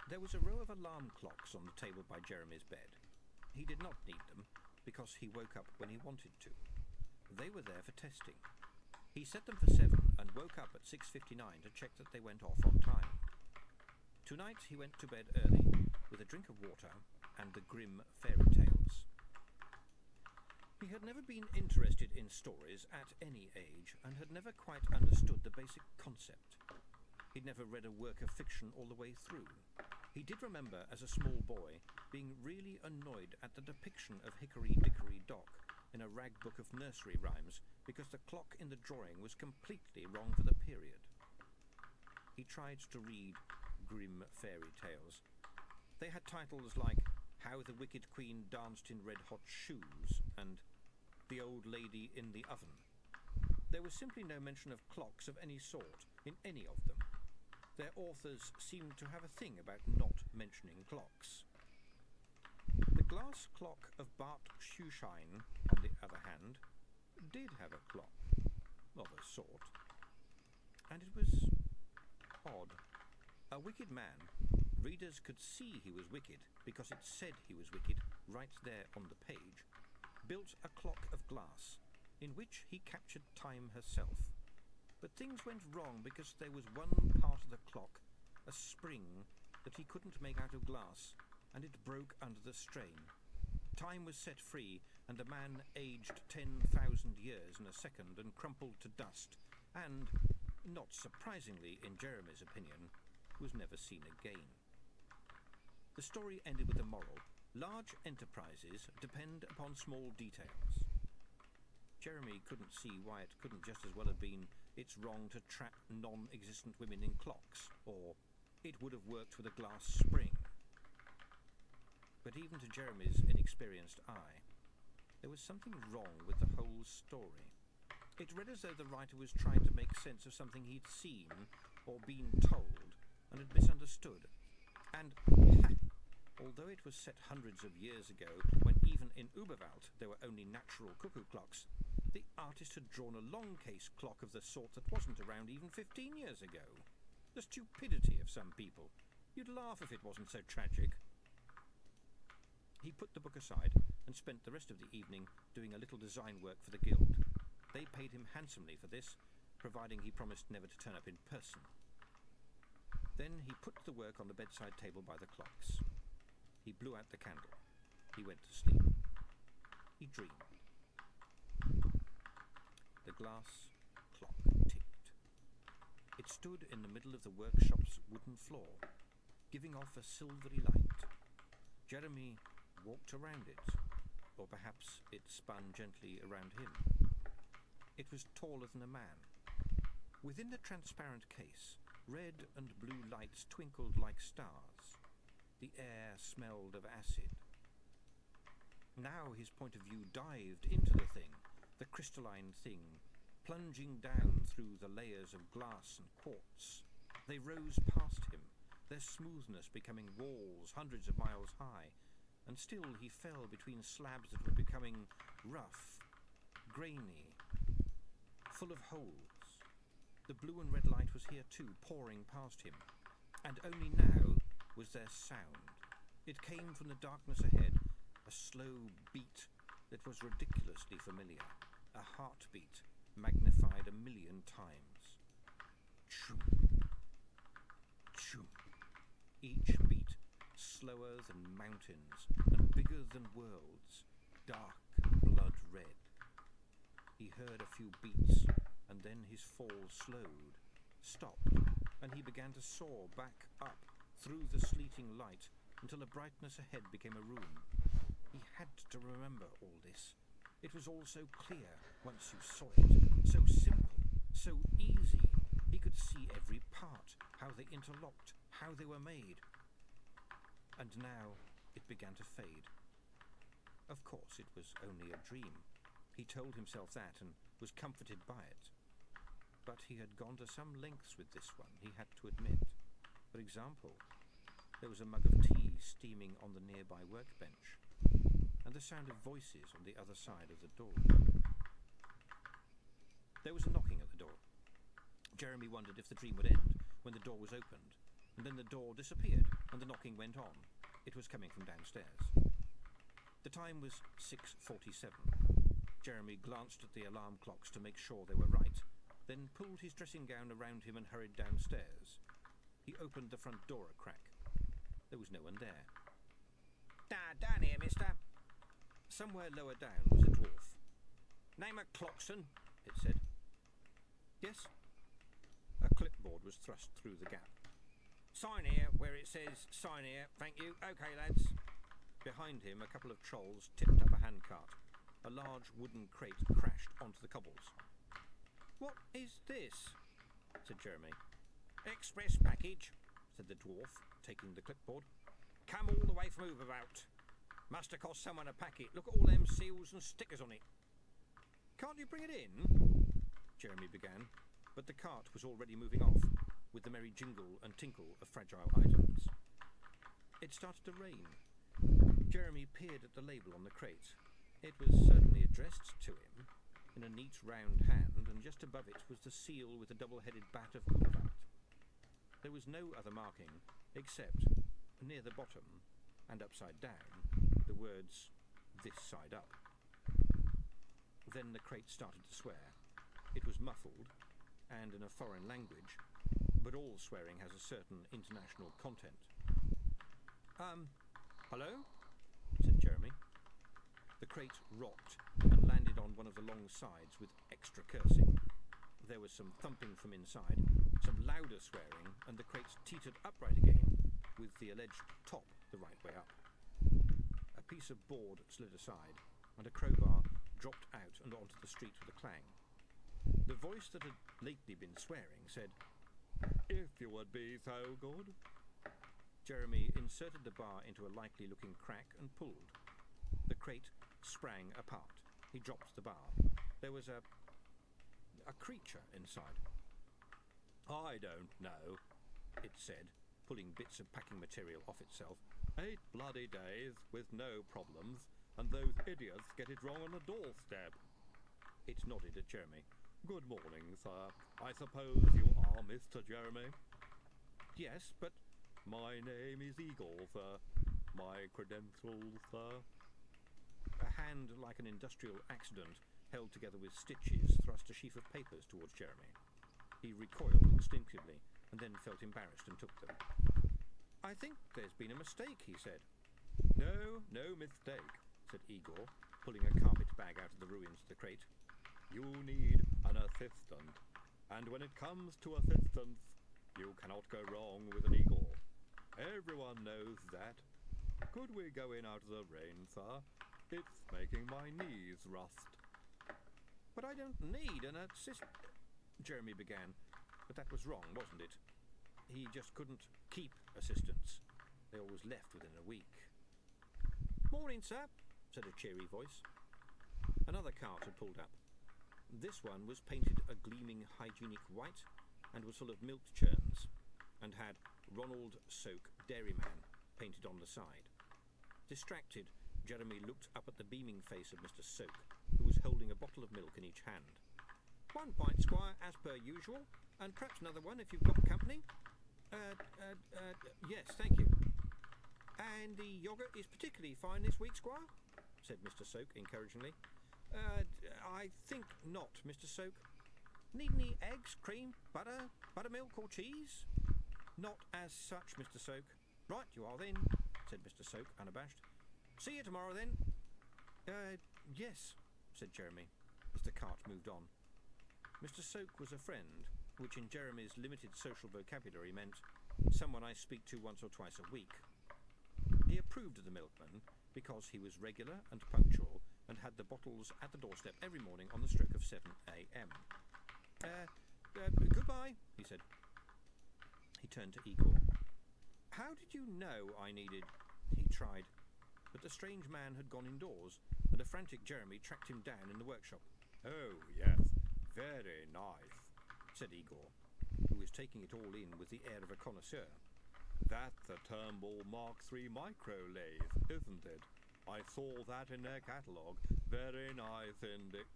S2: There was a row of alarm clocks on the table by Jeremy's bed. He did not need them, because he woke up when he wanted to. They were there for testing. He set them for 7 and woke up at 6:59 to check that they went off on time. Tonight he went to bed early, with a drink of water and the grim fairy tales. He had never been interested in stories at any age, and had never quite understood the basic concept. He'd never read a work of fiction all the way through. He did remember, as a small boy, being really annoyed at the depiction of Hickory Dickory Dock in a rag book of nursery rhymes, because the clock in the drawing was completely wrong for the period. He tried to read grim fairy tales. They had titles like How the Wicked Queen Danced in Red-Hot Shoes and The Old Lady in the Oven. There was simply no mention of clocks of any sort in any of them. Their authors seemed to have a thing about not mentioning clocks. The glass clock of Bart Shoeshine, on the other hand, did have a clock, of a sort. And it was odd. A wicked man. Readers could see he was wicked, because it said he was wicked right there on the page. Built a clock of glass, in which he captured time herself. But things went wrong because there was one part of the clock a spring that he couldn't make out of glass, and it broke under the strain. Time was set free, and a man aged 10,000 years in a second and crumpled to dust, and, not surprisingly in Jeremy's opinion, was never seen again. The story ended with a moral. Large enterprises depend upon small details. Jeremy couldn't see why it couldn't just as well have been it's wrong to trap non-existent women in clocks, or it would have worked with a glass spring. But even to Jeremy's inexperienced eye, there was something wrong with the whole story. It read as though the writer was trying to make sense of something he'd seen or been told and had misunderstood. And, although it was set hundreds of years ago, when even in Uberwald there were only natural cuckoo clocks, the artist had drawn a long-case clock of the sort that wasn't around even 15 years ago. The stupidity of some people. You'd laugh if it wasn't so tragic. He put the book aside and spent the rest of the evening doing a little design work for the guild. They paid him handsomely for this, providing he promised never to turn up in person. Then he put the work on the bedside table by the clocks. He blew out the candle. He went to sleep. He dreamed. The glass clock ticked. It stood in the middle of the workshop's wooden floor, giving off a silvery light. Jeremy walked around it, or perhaps it spun gently around him. It was taller than a man. Within the transparent case, red and blue lights twinkled like stars. The air smelled of acid. Now his point of view dived into the thing, the crystalline thing, plunging down through the layers of glass and quartz. They rose past him, their smoothness becoming walls hundreds of miles high, and still he fell between slabs that were becoming rough, grainy, full of holes. The blue and red light was here too, pouring past him, and only now was there sound. It came from the darkness ahead, a slow beat that was ridiculously familiar, a heartbeat magnified 1,000,000 times. Chum, chum. Each beat slower than mountains and bigger than worlds, dark and blood red. He heard a few beats, and then his fall slowed, stopped, and he began to soar back up through the sleeting light until the brightness ahead became a room. He had to remember all this. It was all so clear once you saw it, so simple, so easy. He could see every part, how they interlocked, how they were made. And now it began to fade. Of course, it was only a dream. He told himself that and was comforted by it. But he had gone to some lengths with this one, he had to admit. For example, there was a mug of tea steaming on the nearby workbench, and the sound of voices on the other side of the door. There was a knocking at the door. Jeremy wondered if the dream would end when the door was opened, and then the door disappeared and the knocking went on. It was coming from downstairs. The time was 6:47. Jeremy glanced at the alarm clocks to make sure they were right, then pulled his dressing gown around him and hurried downstairs. He opened the front door a crack. There was no one there. Down here, mister." Somewhere lower down was a dwarf. "Name of Clockson," it said. "Yes?" A clipboard was thrust through the gap. "Sign here where it says sign here, thank you. OK, lads." Behind him, a couple of trolls tipped up a handcart. A large wooden crate crashed onto the cobbles. "What is this?" said Jeremy. "Express package," said the dwarf, taking the clipboard. "Come all the way from Uberwald. Must have cost someone a packet. Look at all them seals and stickers on it." "Can't you bring it in?" Jeremy began, but the cart was already moving off, with the merry jingle and tinkle of fragile items. It started to rain. Jeremy peered at the label on the crate. It was certainly addressed to him, in a neat round hand, and just above it was the seal with the double-headed bat of Uberwald. There was no other marking, except, near the bottom, and upside down, the words, "This side up." Then the crate started to swear. It was muffled, and in a foreign language, but all swearing has a certain international content. Hello? Said Jeremy. The crate rocked and landed on one of the long sides with extra cursing. There was some thumping from inside, some louder swearing, and the crate teetered upright again, with the alleged top the right way up. A piece of board slid aside, and a crowbar dropped out and onto the street with a clang. The voice that had lately been swearing said, "If you would be so good." Jeremy inserted the bar into a likely-looking crack and pulled. The crate sprang apart. He dropped the bar. There was a creature inside. "I don't know," it said, pulling bits of packing material off itself. 8 bloody days with no problems, and those idiots get it wrong on the doorstep. It nodded at Jeremy. "Good morning, sir. I suppose you are Mr. Jeremy?" "Yes, but..." "My name is Eagle, sir. My credentials, sir." A hand like an industrial accident, held together with stitches, thrust a sheaf of papers towards Jeremy. He recoiled instinctively, and then felt embarrassed and took them. "I think there's been a mistake," he said. No mistake," said Igor, pulling a carpet bag out of the ruins of the crate. "You need an assistant, and when it comes to assistants, you cannot go wrong with an eagle. Everyone knows that. Could we go in out of the rain, sir? It's making my knees rust." "But I don't need an assistant," Jeremy began, but that was wrong, wasn't it? He just couldn't keep assistants. They always left within a week. "Morning, sir," said a cheery voice. Another cart had pulled up. This one was painted a gleaming hygienic white and was full of milk churns, and had Ronald Soak, Dairyman, painted on the side. Distracted, Jeremy looked up at the beaming face of Mr. Soak, who was holding a bottle of milk in each hand. "1 pint, Squire, as per usual, and perhaps another one if you've got company." Yes, thank you." "And the yoghurt is particularly fine this week, Squire," said Mr. Soak encouragingly. I think not, Mr. Soak. Need any eggs, cream, butter, buttermilk or cheese?" "Not as such, Mr. Soak." "Right you are then," said Mr. Soak, unabashed. "See you tomorrow then." Yes," said Jeremy, as the cart moved on. Mr. Soak was a friend, which in Jeremy's limited social vocabulary meant someone I speak to once or twice a week. He approved of the milkman because he was regular and punctual and had the bottles at the doorstep every morning on the stroke of 7 a.m. Goodbye," he said. He turned to Igor. "How did you know I needed..." He tried, but the strange man had gone indoors, and a frantic Jeremy tracked him down in the workshop. "Oh, yes, very nice," said Igor, who was taking it all in with the air of a connoisseur. "That's a Turnbull Mark III micro lathe, isn't it? I saw that in their catalogue. Very nice indeed."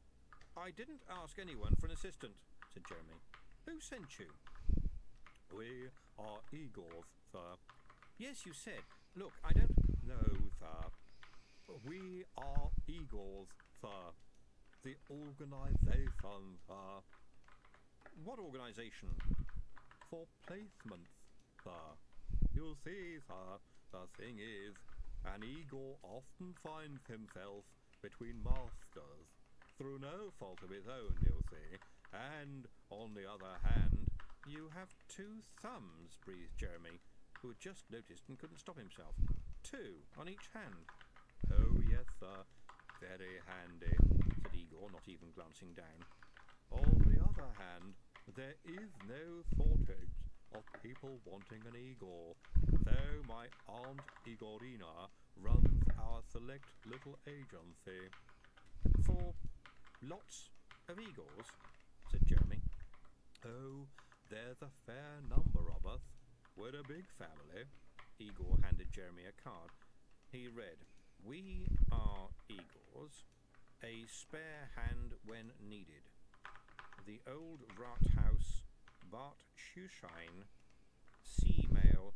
S2: "I didn't ask anyone for an assistant," said Jeremy. "Who sent you?" "We are Eagles, sir." "Yes, you said. Look, I don't..." "No, sir. We are Eagles, sir. The organisation, sir." "What organisation?" "For placements, sir. You see, sir, the thing is, an eagle often finds himself between masters, through no fault of his own, you see, and, on the other hand..." "You have 2 thumbs," breathed Jeremy, who had just noticed and couldn't stop himself. 2 on each hand. "Oh, yes, sir. Very handy," said Igor, not even glancing down. "On the other hand, there is no shortage of people wanting an eagle, though my Aunt Igorina runs our select little agency." "For lots of eagles?" said Jeremy. "Oh, there's a fair number of us. We're a big family." Igor handed Jeremy a card. He read, "We are Eagles. A spare hand when needed. The Old Rathaus, Bart Schuschein, Sea-Mail,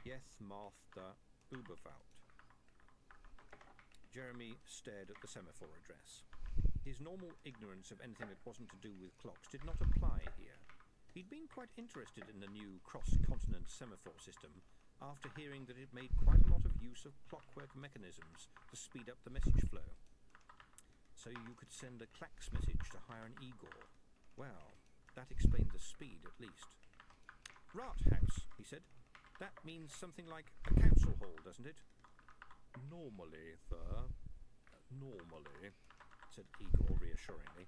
S2: Yes Master, Uberwald." Jeremy stared at the semaphore address. His normal ignorance of anything that wasn't to do with clocks did not apply here. He'd been quite interested in the new cross-continent semaphore system after hearing that it made quite a lot of use of clockwork mechanisms to speed up the message flow. So you could send a Klax message to hire an Igor. Well, that explained the speed at least. Rathaus, he said. That means something like a council hall, doesn't it? Normally, sir. Normally, said Igor reassuringly.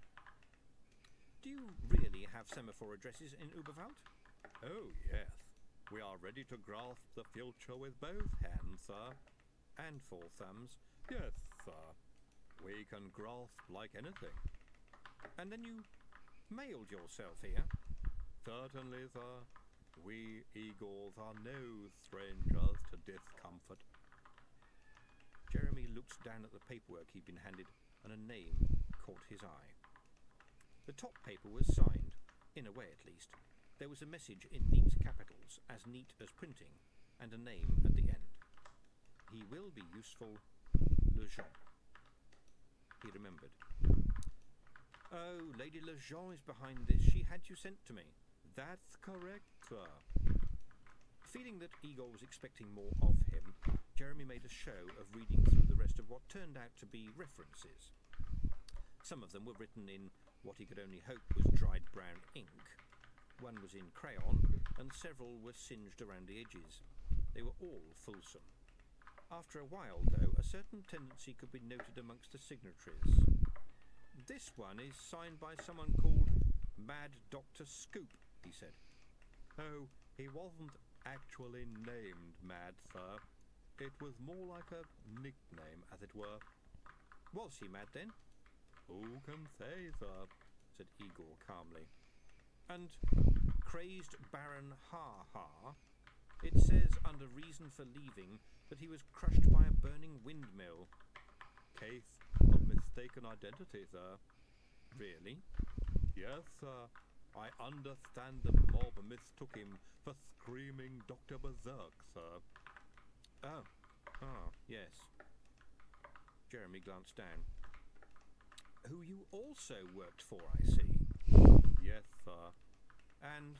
S2: Do you really have semaphore addresses in Uberwald? Oh, yes. We are ready to grasp the future with both hands, sir. And 4 thumbs. Yes, sir. We can grasp like anything. And then you mailed yourself here? Certainly, sir. We Eagles are no strangers to discomfort. Jeremy looked down at the paperwork he'd been handed, and a name caught his eye. The top paper was signed, in a way at least. There was a message in neat capitals, as neat as printing, and a name at the end. He will be useful, Lejean. He remembered. Oh, Lady Lejean is behind this. She had you sent to me. That's correct, sir. Feeling that Igor was expecting more of him, Jeremy made a show of reading through the rest of what turned out to be references. Some of them were written in what he could only hope was dried brown ink. One was in crayon, and several were singed around the edges. They were all fulsome. After a while, though, a certain tendency could be noted amongst the signatories. This one is signed by someone called Mad Dr. Scoop, he said. Oh, he wasn't actually named Mad, sir. It was more like a nickname, as it were. Was he mad, then? Who can say, sir? Said Igor calmly. And crazed Baron Ha-Ha, it says under reason for leaving that he was crushed by a burning windmill. Case of mistaken identity, sir. Really? Yes, sir. I understand the mob mistook him for screaming Dr. Berserk, sir. Oh. Ah, yes. Jeremy glanced down. Who you also worked for, I see. Yes, sir. And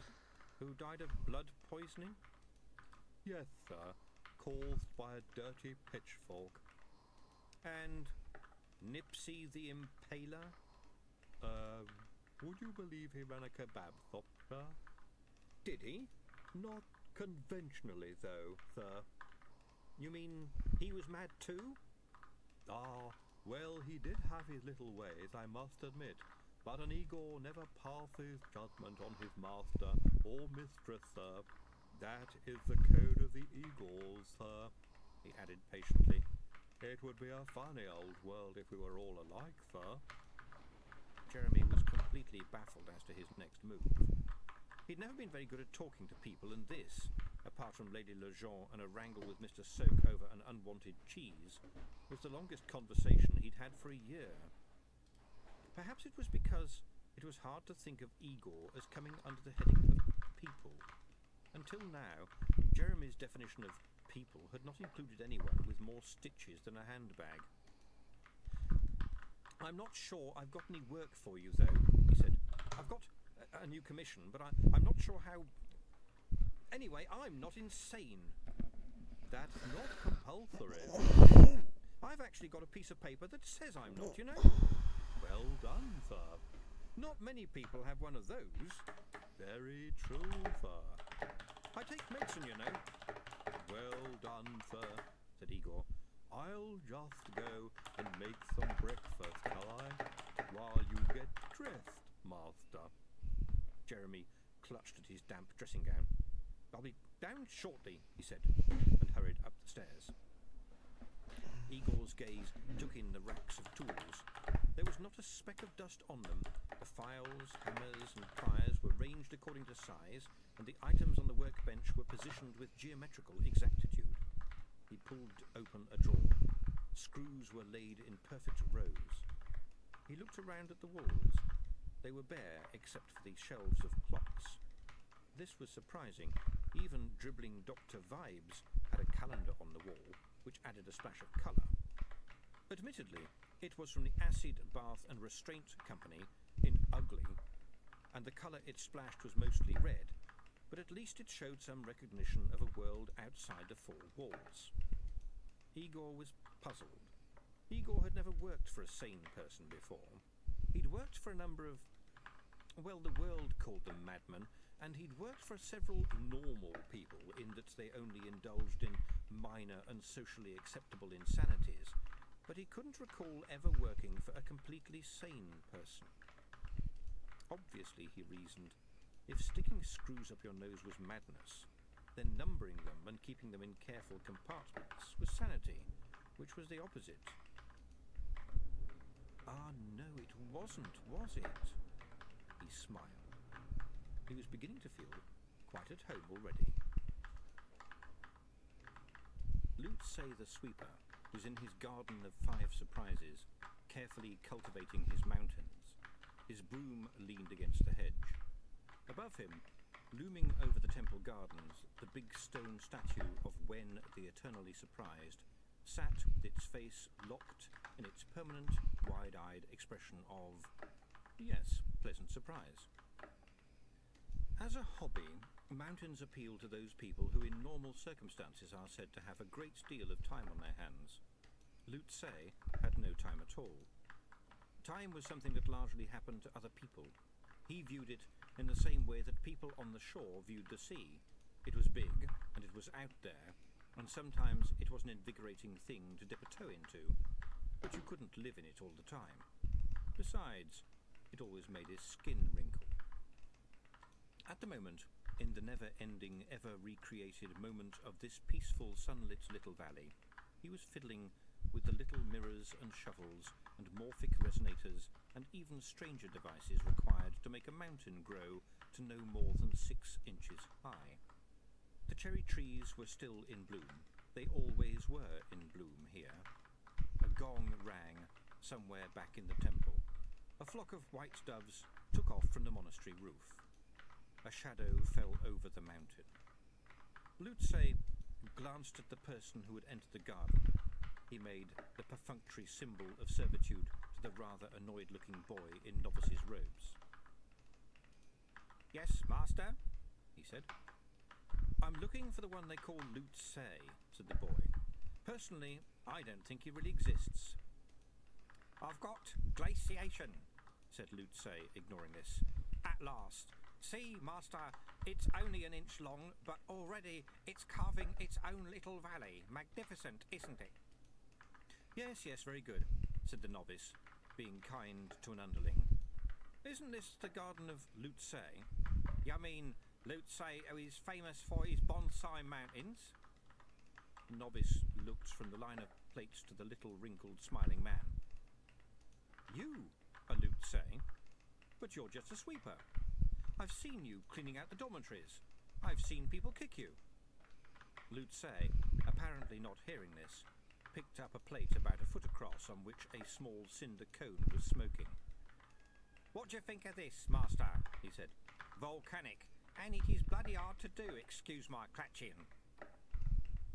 S2: who died of blood poisoning? Yes, sir. Caused by a dirty pitchfork. And Nipsey the Impaler? Would you believe he ran a kebab shop, sir? Did he? Not conventionally, though, sir. You mean he was mad too? Ah, well, he did have his little ways, I must admit. But an Igor never passes judgment on his master or mistress, sir. That is the code of the Igors, sir, he added patiently. It would be a funny old world if we were all alike, sir. Jeremy was completely baffled as to his next move. He'd never been very good at talking to people, and this, apart from Lady Lejean and a wrangle with Mr. Soak over an unwanted cheese, was the longest conversation he'd had for a year. Perhaps it was because it was hard to think of Igor as coming under the heading of people. Until now, Jeremy's definition of people had not included anyone with more stitches than a handbag. I'm not sure I've got any work for you, though, he said. I've got a new commission, but I'm not sure how... Anyway, I'm not insane. That's not compulsory. I've actually got a piece of paper that says I'm not, you know. Well done, sir. Not many people have one of those. Very true, sir. I take medicine, you know. Well done, sir, said Igor. I'll just go and make some breakfast, shall I? While you get dressed, master. Jeremy clutched at his damp dressing gown. I'll be down shortly, he said, and hurried up the stairs. Igor's gaze took in the racks of tools. There was not a speck of dust on them. The files, hammers, and pliers were ranged according to size, and the items on the workbench were positioned with geometrical exactitude. He pulled open a drawer. Screws were laid in perfect rows. He looked around at the walls. They were bare except for the shelves of clocks. This was surprising. Even dribbling Dr. Vibes had a calendar on the wall, which added a splash of colour. Admittedly, it was from the Acid Bath and Restraint Company in ugly, and the colour it splashed was mostly red, but at least it showed some recognition of a world outside the four walls. Igor was puzzled. Igor had never worked for a sane person before. He'd worked for a number of, well, the world called them madmen, and he'd worked for several normal people in that they only indulged in minor and socially acceptable insanities, but he couldn't recall ever working for a completely sane person. Obviously, he reasoned, if sticking screws up your nose was madness, then numbering them and keeping them in careful compartments was sanity, which was the opposite. Ah, no, it wasn't, was it? He smiled. He was beginning to feel quite at home already. Lutze the sweeper was in his garden of 5 surprises, carefully cultivating his mountains. His broom leaned against the hedge. Above him, looming over the temple gardens, the big stone statue of Wen the Eternally Surprised sat with its face locked in its permanent, wide-eyed expression of, yes, pleasant surprise. As a hobby, mountains appeal to those people who in normal circumstances are said to have a great deal of time on their hands. Lutze had no time at all. Time was something that largely happened to other people. He viewed it in the same way that people on the shore viewed the sea. It was big, and it was out there, and sometimes it was an invigorating thing to dip a toe into, but you couldn't live in it all the time. Besides, it always made his skin wrinkle. At the moment, in the never-ending, ever-recreated moment of this peaceful, sunlit little valley, he was fiddling with the little mirrors and shovels and morphic resonators and even stranger devices required to make a mountain grow to no more than 6 inches high. The cherry trees were still in bloom. They always were in bloom here. A gong rang somewhere back in the temple. A flock of white doves took off from the monastery roof. A shadow fell over the mountain. Lutze glanced at the person who had entered the garden. He made the perfunctory symbol of servitude to the rather annoyed-looking boy in novice's robes. "Yes, master," he said. "I'm looking for the one they call Lutze," said the boy. "Personally, I don't think he really exists." "I've got glaciation," said Lutze, ignoring this. "At last. See, master, it's only an inch long, but already it's carving its own little valley. Magnificent, isn't it?" Yes, very good," said the novice, being kind to an underling. "Isn't this the garden of Lutze?" "You mean Lutze, who is famous for his bonsai mountains?" The novice looked from the line of plates to the little wrinkled smiling man. "You are Lutze? But you're just a sweeper. I've seen you cleaning out the dormitories. I've seen people kick you." Lutze, apparently not hearing this, picked up a plate about a foot across on which a small cinder cone was smoking. "What do you think of this, master?" he said. "Volcanic, and it is bloody hard to do, excuse my clutching."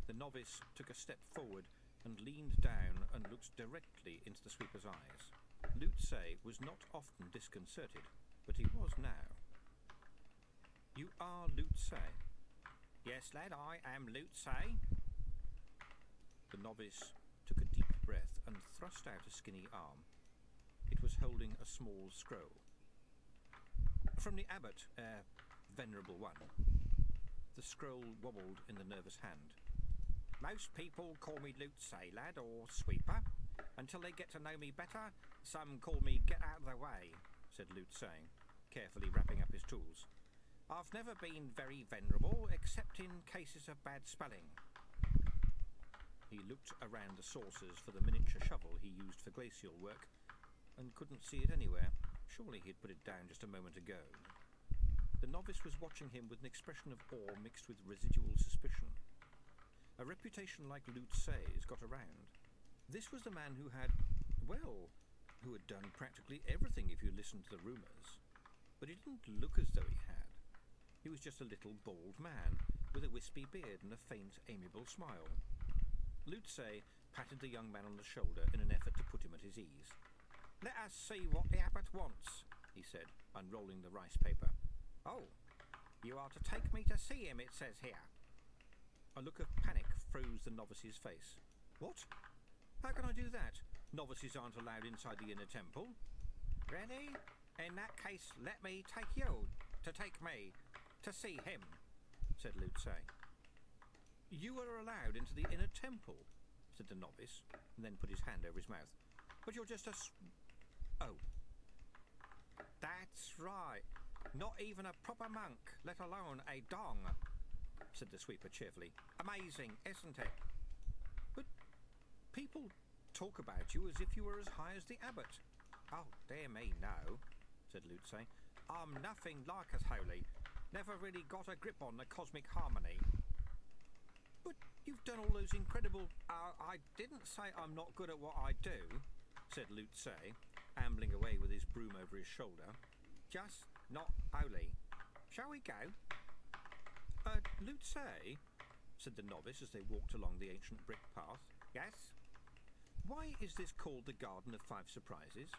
S2: The novice took a step forward and leaned down and looked directly into the sweeper's eyes. Lutze was not often disconcerted, but he was now. "You are Lutze?" "Yes, lad, I am Lutze." The novice took a deep breath and thrust out a skinny arm. It was holding a small scroll. "From the abbot, venerable one." The scroll wobbled in the nervous hand. "Most people call me Lutze, lad, or sweeper. Until they get to know me better, some call me get out of the way," said Lutze, carefully wrapping up his tools. "I've never been very venerable, except in cases of bad spelling." He looked around the saucers for the miniature shovel he used for glacial work, and couldn't see it anywhere. Surely he'd put it down just a moment ago. The novice was watching him with an expression of awe mixed with residual suspicion. A reputation like Lutze's got around. This was the man who had, well, who had done practically everything if you listened to the rumours. But he didn't look as though he had. He was just a little bald man, with a wispy beard and a faint, amiable smile. Lutze patted the young man on the shoulder in an effort to put him at his ease. "Let us see what the abbot wants," he said, unrolling the rice paper. Oh, you are to take me to see him, it says here. A look of panic froze the novice's face. What? How can I do that? Novices aren't allowed inside the inner temple. Really? In that case, let me take you to take me to see him, said Lutze. You are allowed into the inner temple, said the novice, and then put his hand over his mouth. But you're just a Oh. That's right. Not even a proper monk, let alone a dong, said the sweeper cheerfully. Amazing, isn't it? But people talk about you as if you were as high as the abbot. Oh, dear me, no, said Lutze. I'm nothing like as holy. Never really got a grip on the cosmic harmony. But you've done all those incredible... I didn't say I'm not good at what I do, said Lutze, ambling away with his broom over his shoulder. Just not holy. Shall we go? Lutze, said the novice as they walked along the ancient brick path. Yes? Why is this called the Garden of Five Surprises?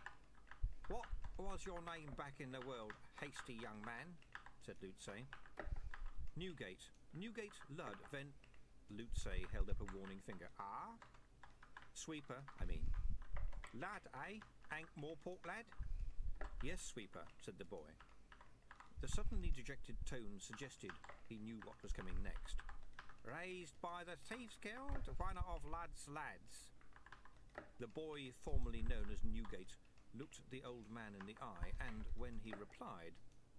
S2: What was your name back in the world, hasty young man? Said Lutze. Newgate Ludd, then... Lutze held up a warning finger. Ah? Sweeper, I mean. Lad, eh? Ain't more pork, lad? Yes, sweeper, said the boy. The suddenly dejected tone suggested he knew what was coming next. Raised by the Thieves' Guild, one of Ludd's lads. The boy, formerly known as Newgate, looked the old man in the eye, and when he replied,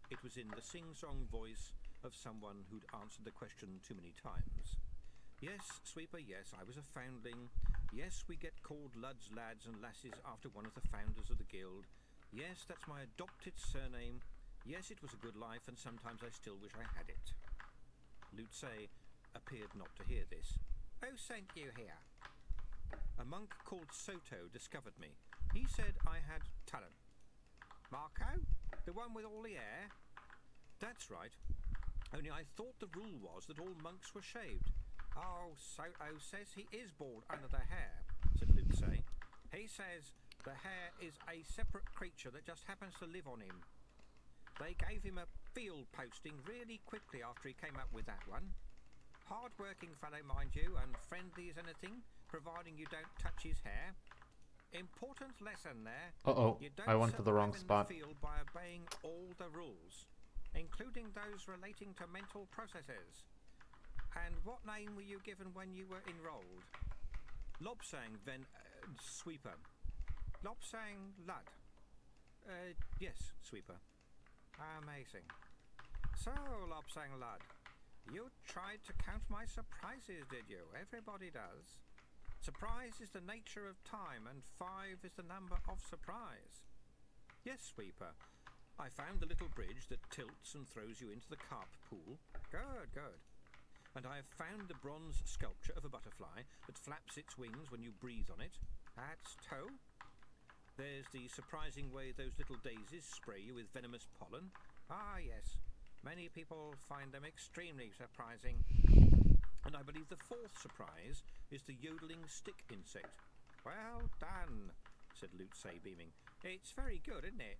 S2: it was in the sing-song voice of someone who'd answered the question too many times. Yes, sweeper, yes, I was a foundling. Yes, we get called Ludd's lads and lasses after one of the founders of the guild. Yes, that's my adopted surname. Yes, it was a good life, and sometimes I still wish I had it. Lutze appeared not to hear this. Who sent you here? A monk called Soto discovered me. He said I had talent. Marco? The one with all the hair? That's right. Only I thought the rule was that all monks were shaved. Oh, Soto says he is bald under the hair, said Lutze. He says the hair is a separate creature that just happens to live on him. They gave him a field posting really quickly after he came up with that one. Hard-working fellow, mind you, and friendly as anything, providing you don't touch his hair. Important lesson there.
S1: Uh-oh,
S2: You don't
S1: I went to the wrong
S2: survive in
S1: spot.
S2: the field by obeying all the rules, including those relating to mental processes. And what name were you given when you were enrolled? Lobsang, then Sweeper. Lobsang Ludd. Yes, Sweeper. Amazing. So, Lobsang Ludd, you tried to count my surprises, did you? Everybody does. Surprise is the nature of time, and 5 is the number of surprise. Yes, Sweeper. I found the little bridge that tilts and throws you into the carp pool. Good, good. And I have found the bronze sculpture of a butterfly that flaps its wings when you breathe on it. That's toe. There's the surprising way those little daisies spray you with venomous pollen. Ah, yes. Many people find them extremely surprising. And I believe the 4th surprise is the yodeling stick insect. Well done, said Lutze, beaming. It's very good, isn't it?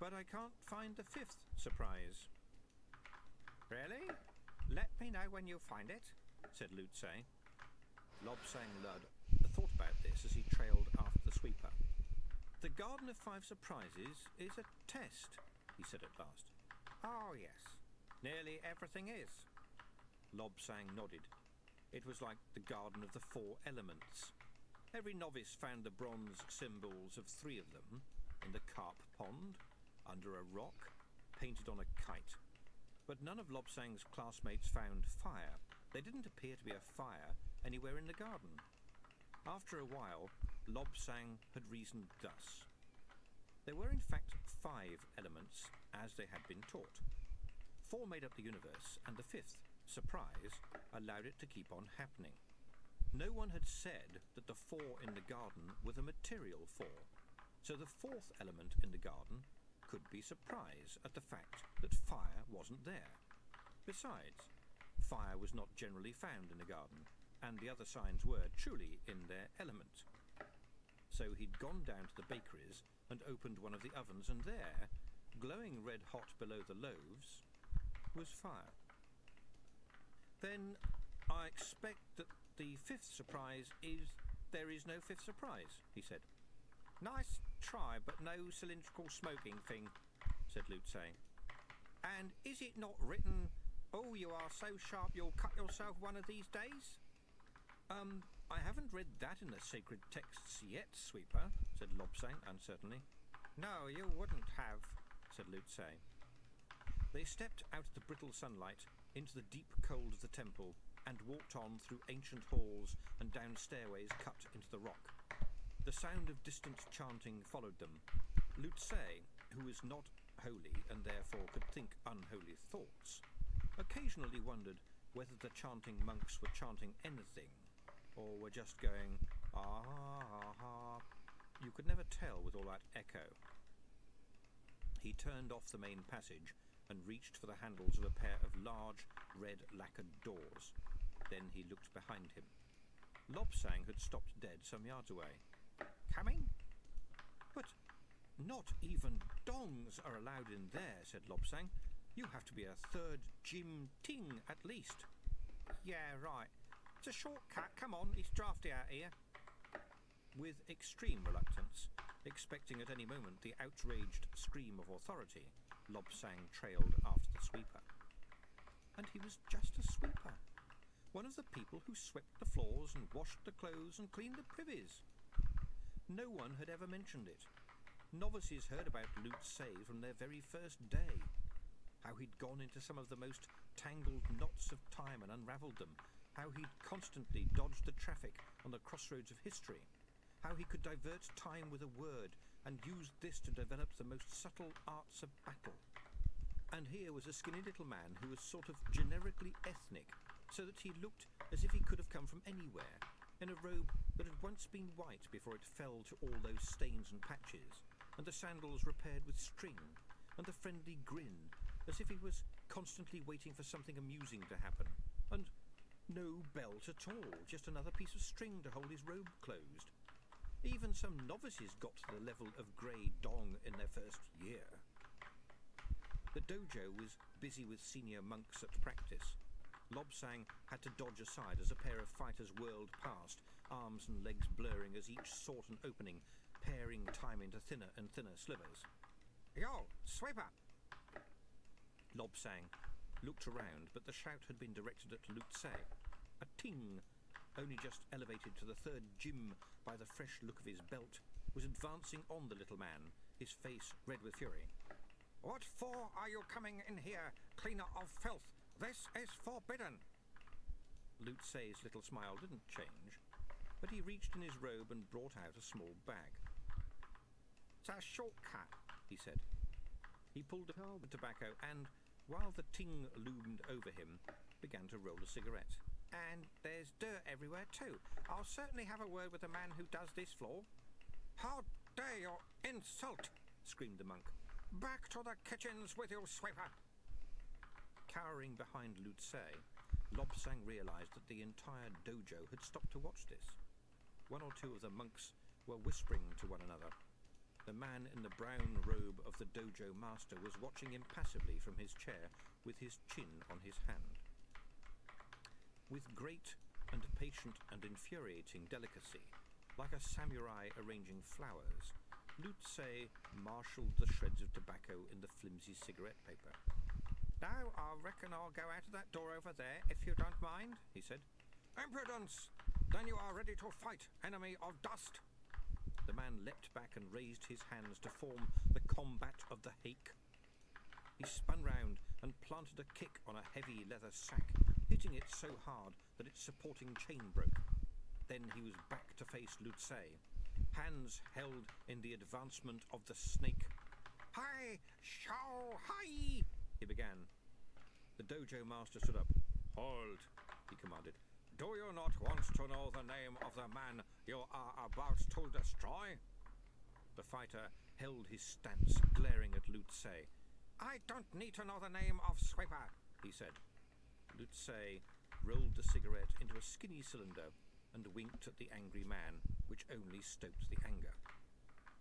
S2: But I can't find the 5th surprise. Really? Let me know when you find it, said Lutze. Lobsang Ludd thought about this as he trailed after the sweeper. The Garden of Five Surprises is a test, he said at last. Oh, yes. Nearly everything is. Lobsang nodded. It was like the Garden of the 4 Elements. Every novice found the bronze symbols of 3 of them in the carp pond, under a rock, painted on a kite. But none of Lobsang's classmates found fire. There didn't appear to be a fire anywhere in the garden. After a while, Lobsang had reasoned thus. There were in fact 5 elements, as they had been taught. 4 made up the universe, and the 5th, surprise, allowed it to keep on happening. No one had said that the 4 in the garden were the material 4, so the 4th element in the garden could be surprise at the fact that fire wasn't there. Besides, fire was not generally found in the garden, and the other signs were truly in their element. So he'd gone down to the bakeries and opened one of the ovens, and there, glowing red hot below the loaves, was fire. Then I expect that the fifth surprise is there is no fifth surprise, he said. Nice try, but no cylindrical smoking thing, said Lutze. And is it not written, oh, you are so sharp you'll cut yourself one of these days? I haven't read that in the sacred texts yet, Sweeper, said Lobsang uncertainly. No, you wouldn't have, said Lutze. They stepped out of the brittle sunlight into the deep cold of the temple and walked on through ancient halls and down stairways cut into the rock. The sound of distant chanting followed them. Lutze, who was not holy and therefore could think unholy thoughts, occasionally wondered whether the chanting monks were chanting anything or were just going, ah, ah, ah. You could never tell with all that echo. He turned off the main passage and reached for the handles of a pair of large, red lacquered doors. Then he looked behind him. Lobsang had stopped dead some yards away. Coming? But not even dongs are allowed in there, said Lobsang. You have to be a third Jim Ting at least. Yeah, right. It's a shortcut. Come on, it's drafty out here. With extreme reluctance, expecting at any moment the outraged scream of authority, Lobsang trailed after the sweeper. And he was just a sweeper. One of the people who swept the floors and washed the clothes and cleaned the privies. No one had ever mentioned it. Novices heard about Lutze from their very first day. How he'd gone into some of the most tangled knots of time and unravelled them. How he'd constantly dodged the traffic on the crossroads of history. How he could divert time with a word and used this to develop the most subtle arts of battle. And here was a skinny little man who was sort of generically ethnic, so that he looked as if he could have come from anywhere, in a robe that had once been white before it fell to all those stains and patches, and the sandals repaired with string, and the friendly grin, as if he was constantly waiting for something amusing to happen, and no belt at all, just another piece of string to hold his robe closed. Even some novices got to the level of grey dong in their first year. The dojo was busy with senior monks at practice. Lobsang had to dodge aside as a pair of fighters whirled past, arms and legs blurring as each sought an opening, paring time into thinner and thinner slivers. Yo, sweeper! Lobsang looked around, but the shout had been directed at Lutze. A ting, only just elevated to the third Jim by the fresh look of his belt, was advancing on the little man, his face red with fury. What for are you coming in here, cleaner of filth? This is forbidden. Lutze's little smile didn't change, but he reached in his robe and brought out a small bag. It's a shortcut, he said. He pulled out the tobacco and, while the ting loomed over him, began to roll a cigarette. And there's dirt everywhere too. I'll certainly have a word with the man who does this floor. How dare you insult! Screamed the monk. Back to the kitchens with you, sweeper! Cowering behind Lutze, Lobsang realized that the entire dojo had stopped to watch this. One or two of the monks were whispering to one another. The man in the brown robe of the dojo master was watching impassively from his chair with his chin on his hand. With great and patient and infuriating delicacy, like a samurai arranging flowers, Lutze marshalled the shreds of tobacco in the flimsy cigarette paper. Now, I reckon I'll go out of that door over there, if you don't mind, he said. Impudence! Then you are ready to fight, enemy of dust! The man leapt back and raised his hands to form the combat of the hake. He spun round and planted a kick on a heavy leather sack, hitting it so hard that its supporting chain broke. Then he was back to face Lutze, hands held in the advancement of the snake. Hi! Shao! Hi! He began. The dojo master stood up. Hold, he commanded. Do you not want to know the name of the man you are about to destroy? The fighter held his stance, glaring at Lutze. I don't need to know the name of Sweeper, he said. Lutze rolled the cigarette into a skinny cylinder, and winked at the angry man, which only stoked the anger.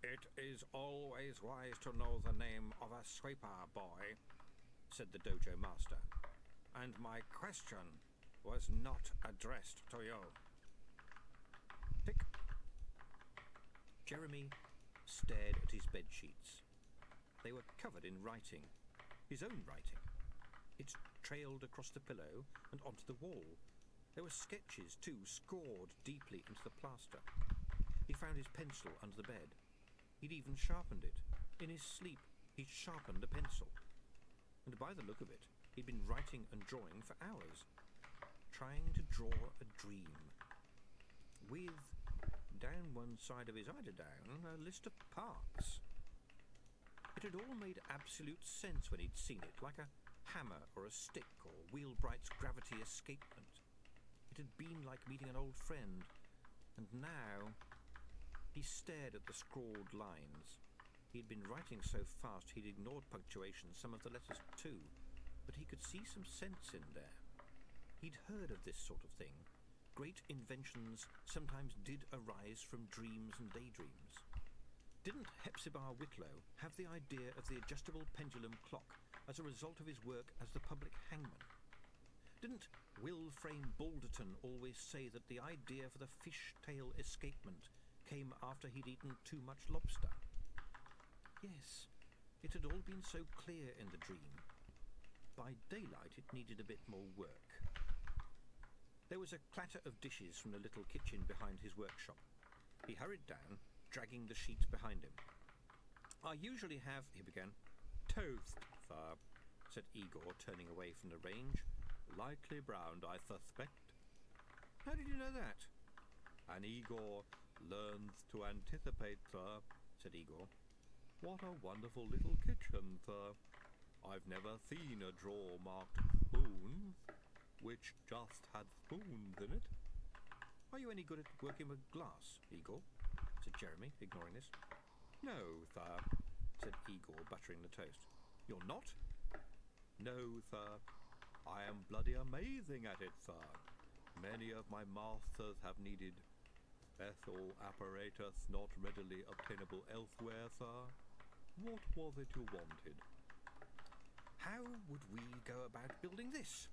S2: "It is always wise to know the name of a sweeper, boy," said the dojo master, "and my question was not addressed to you." Tick. Jeremy stared at his bed sheets. They were covered in writing, his own writing. It trailed across the pillow and onto the wall. There were sketches, too, scored deeply into the plaster. He found his pencil under the bed. He'd even sharpened it. In his sleep, he'd sharpened a pencil. And by the look of it, he'd been writing and drawing for hours, trying to draw a dream. With, down one side of his eiderdown, a list of parts. It had all made absolute sense when he'd seen it, like a hammer or a stick or Wheelbright's gravity escapement. It had been like meeting an old friend, and now he stared at the scrawled lines. He'd been writing so fast he'd ignored punctuation, some of the letters too, but he could see some sense in there. He'd heard of this sort of thing. Great inventions sometimes did arise from dreams and daydreams. Didn't Hepzibah Whitlow have the idea of the adjustable pendulum clock as a result of his work as the public hangman? Didn't Wilframe Balderton always say that the idea for the fishtail escapement came after he'd eaten too much lobster? Yes, it had all been so clear in the dream. By daylight it needed a bit more work. There was a clatter of dishes from the little kitchen behind his workshop. He hurried down, dragging the sheets behind him. "I usually have," he began. "Toast, sir," said Igor, turning away from the range. "Lightly browned, I suspect." "How did you know that?" "An Igor learns to anticipate, sir," said Igor. "What a wonderful little kitchen, sir. I've never seen a drawer marked spoons, which just had spoons in it." "Are you any good at working with glass, Igor?" said Jeremy, ignoring this. "No, sir," said Igor, buttering the toast. "You're not?" "No, sir. I am bloody amazing at it, sir. Many of my masters have needed special apparatus not readily obtainable elsewhere, sir. What was it you wanted?" "How would we go about building this?"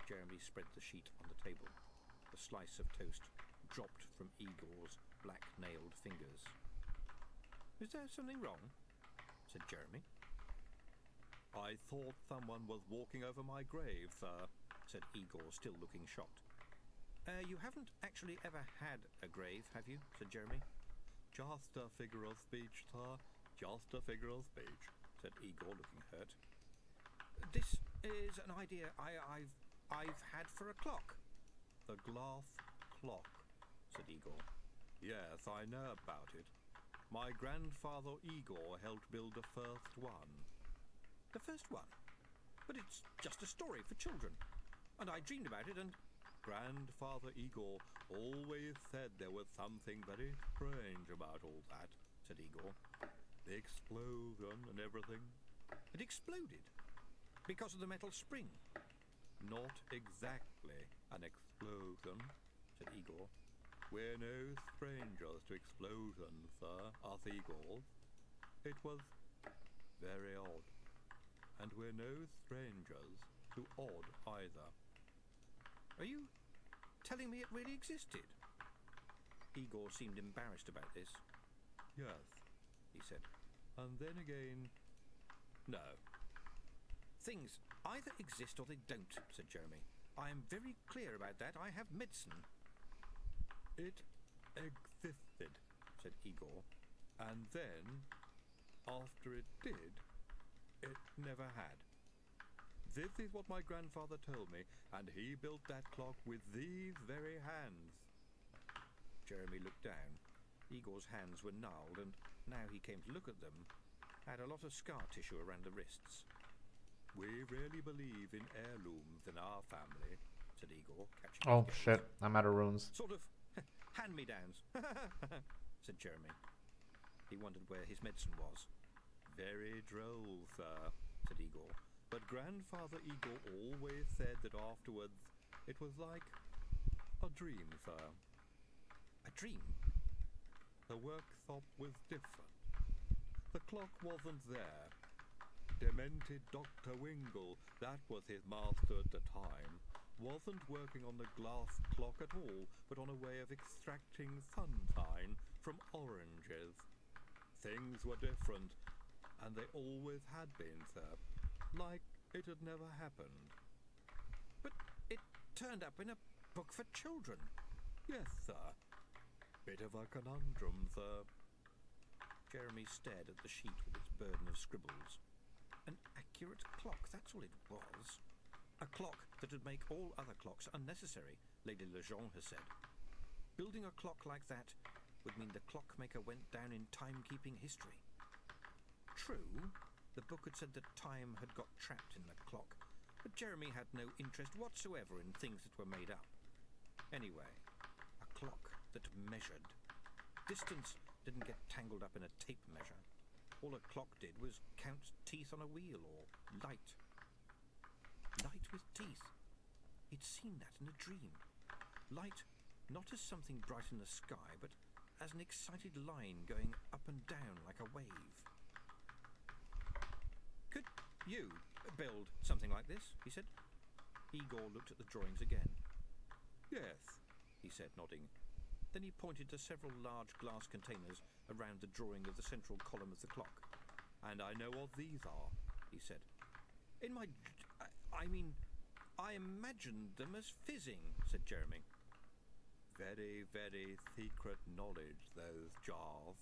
S2: Jeremy spread the sheet on the table. The slice of toast dropped from Igor's black-nailed fingers. "Is there something wrong?" said Jeremy. "I thought someone was walking over my grave, sir," said Igor, still looking shocked. You haven't actually ever had a grave, have you?" said Jeremy. "Just a figure of speech, sir. Just a figure of speech," said Igor, looking hurt. "This is an idea I've had for a clock." "The glass clock," said Igor. "Yes, I know about it. My grandfather Igor helped build the first one." "The first one? But it's just a story for children. And I dreamed about it and—" "Grandfather Igor always said there was something very strange about all that," said Igor. "The explosion and everything." "It exploded? Because of the metal spring?" "Not exactly an explosion," said Igor. "We're no strangers to explosions, sir, us Igors. It was very odd. And we're no strangers to odd either." "Are you telling me it really existed?" Igor seemed embarrassed about this. "Yes," he said. "And then again, no." "Things either exist or they don't," said Jeremy. "I am very clear about that. I have medicine." "It existed," said Igor. "And then, after it did, it never had. This is what my grandfather told me, and he built that clock with these very hands." Jeremy looked down. Igor's hands were gnarled, and now he came to look at them, had a lot of scar tissue around the wrists. "We really believe in heirlooms in our family," said Igor, catching
S1: Oh
S2: his gaze.
S1: shit, I'm out of runes.
S2: "Sort of hand-me-downs," said Jeremy. He wondered where his medicine was. "Very droll, sir," said Igor. "But Grandfather Igor always said that afterwards it was like a dream, sir." A dream?
S5: The worktop was different. The clock wasn't there. Demented Dr. Wingle, that was his master at the time, wasn't working on the glass clock at all, but on a way of extracting sunshine from oranges. Things were different, and they always had been, sir. Like it had never happened.
S2: But it turned up in a book for children.
S5: Yes, sir. Bit of a conundrum, sir.
S2: Jeremy stared at the sheet with its burden of scribbles. An accurate clock, that's all it was. A clock that would make all other clocks unnecessary, Lady Lejeune has said. Building a clock like that would mean the clockmaker went down in timekeeping history. True, the book had said that time had got trapped in the clock, but Jeremy had no interest whatsoever in things that were made up. Anyway, a clock that measured. Distance didn't get tangled up in a tape measure. All a clock did was count teeth on a wheel, or light. Light with teeth. He'd seen that in a dream. Light not as something bright in the sky, but as an excited line going up and down like a wave. Could you build something like this? He said. Igor looked at the drawings again.
S5: Yes,
S2: he said, nodding. Then he pointed to several large glass containers around the drawing of the central column of the clock.
S5: and I know what these are,
S2: he said. I imagined them as fizzing, said Jeremy.
S5: Very, very secret knowledge, those jars,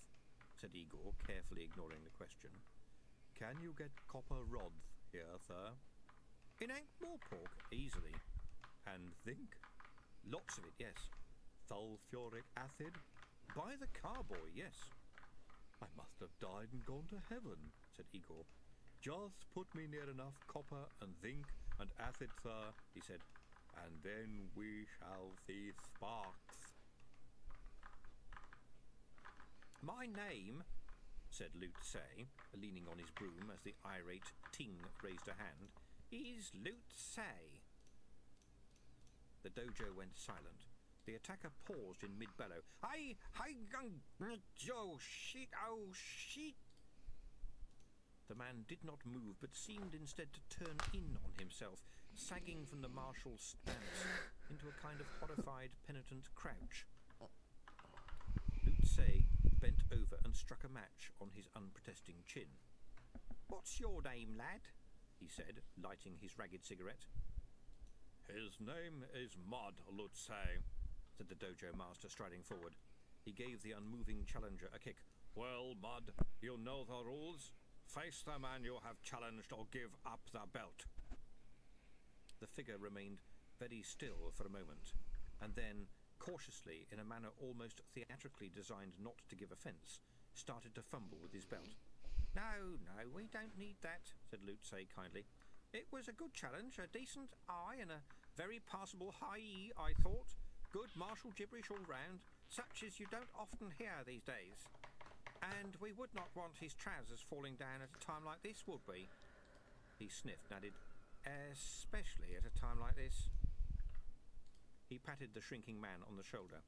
S2: said Igor, carefully ignoring the question.
S5: Can you get copper rods here, sir?
S2: In Ankh-Morpork, easily.
S5: And zinc?
S2: Lots of it, yes.
S5: Sulfuric acid?
S2: By the carboy, yes.
S5: I must have died and gone to heaven, said Igor. Just put me near enough copper and zinc and acid, sir, he said, and then we shall see sparks.
S2: My name, said Lutze, leaning on his broom as the irate Ting raised a hand, is Lutze. The dojo went silent. The attacker paused in mid-bellow. Oh, shit. The man did not move, but seemed instead to turn in on himself, sagging from the marshal's stance into a kind of horrified, penitent crouch. Lutze bent over and struck a match on his unprotesting chin. What's your name, lad? He said, lighting his ragged cigarette.
S5: His name is Mud Lutze,
S2: said the dojo master, striding forward. He gave the unmoving challenger a kick.
S5: Well, Mud, you know the rules. Face the man you have challenged or give up the belt.
S2: The figure remained very still for a moment, and then, cautiously, in a manner almost theatrically designed not to give offence, started to fumble with his belt. No, we don't need that, said Lutze kindly. It was a good challenge, a decent eye and a very passable high, I thought. Good martial gibberish all round, such as you don't often hear these days. And we would not want his trousers falling down at a time like this, would we? He sniffed and added, especially at a time like this. He patted the shrinking man on the shoulder.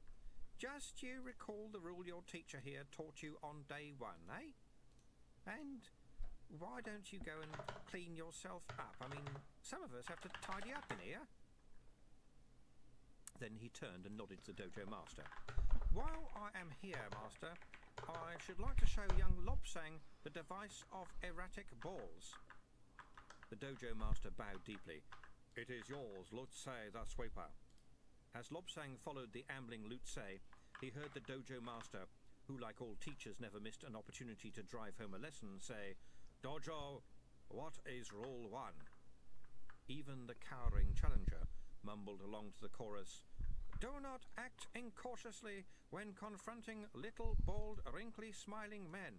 S2: Just you recall the rule your teacher here taught you on day one, eh? And why don't you go and clean yourself up? I mean, some of us have to tidy up in here. Then he turned and nodded to the dojo master. While I am here, master, I should like to show young Lobsang the device of erratic balls. The dojo master bowed deeply.
S5: It is yours, Lutze the sweeper.
S2: As Lobsang followed the ambling Lutze, he heard the dojo master, who like all teachers never missed an opportunity to drive home a lesson, say, Dojo, what is rule 1? Even the cowering challenger mumbled along to the chorus, Do not act incautiously when confronting little, bald, wrinkly, smiling men.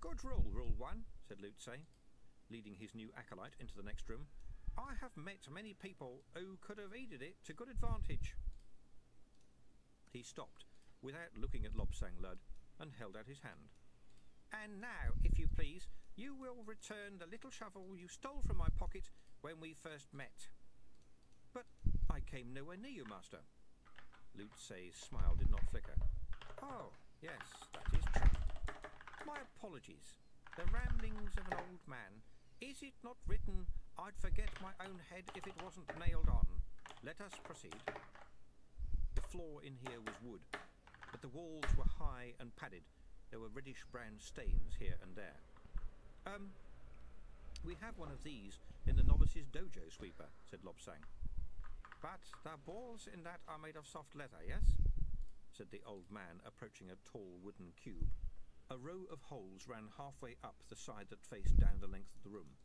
S2: Good rule, rule 1, said Lutze, leading his new acolyte into the next room. I have met many people who could have aided it to good advantage. He stopped, without looking at Lobsang Lud, and held out his hand. And now, if you please, you will return the little shovel you stole from my pocket when we first met. But I came nowhere near you, master. Lutzay's smile did not flicker. Oh, yes, that is true. My apologies. The ramblings of an old man. Is it not written, I'd forget my own head if it wasn't nailed on? Let us proceed. The floor in here was wood, but the walls were high and padded. There were reddish-brown stains here and there. We have one of these in the novice's dojo, Sweeper, said Lobsang. But the balls in that are made of soft leather, yes? Said the old man, approaching a tall wooden cube. A row of holes ran halfway up the side that faced down the length of the room.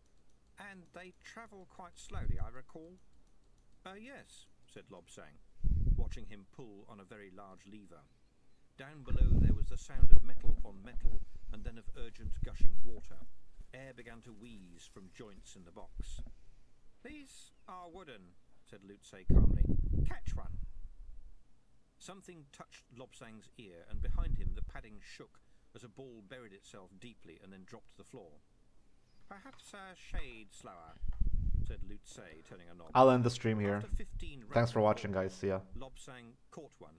S2: And they travel quite slowly, I recall. Yes, said Lobsang, watching him pull on a very large lever. Down below there was the sound of metal on metal, and then of urgent gushing water. Air began to wheeze from joints in the box. These are wooden, said Lutzay calmly. Catch one. Something touched Lobsang's ear, and behind him the padding shook as a ball buried itself deeply and then dropped to the floor. Perhaps a shade slower, said Lutzay, turning a knob.
S1: I'll end the stream here.
S2: After 15
S1: Thanks for
S2: rapid
S1: watching,
S2: balls,
S1: guys. See ya.
S2: Lobsang caught one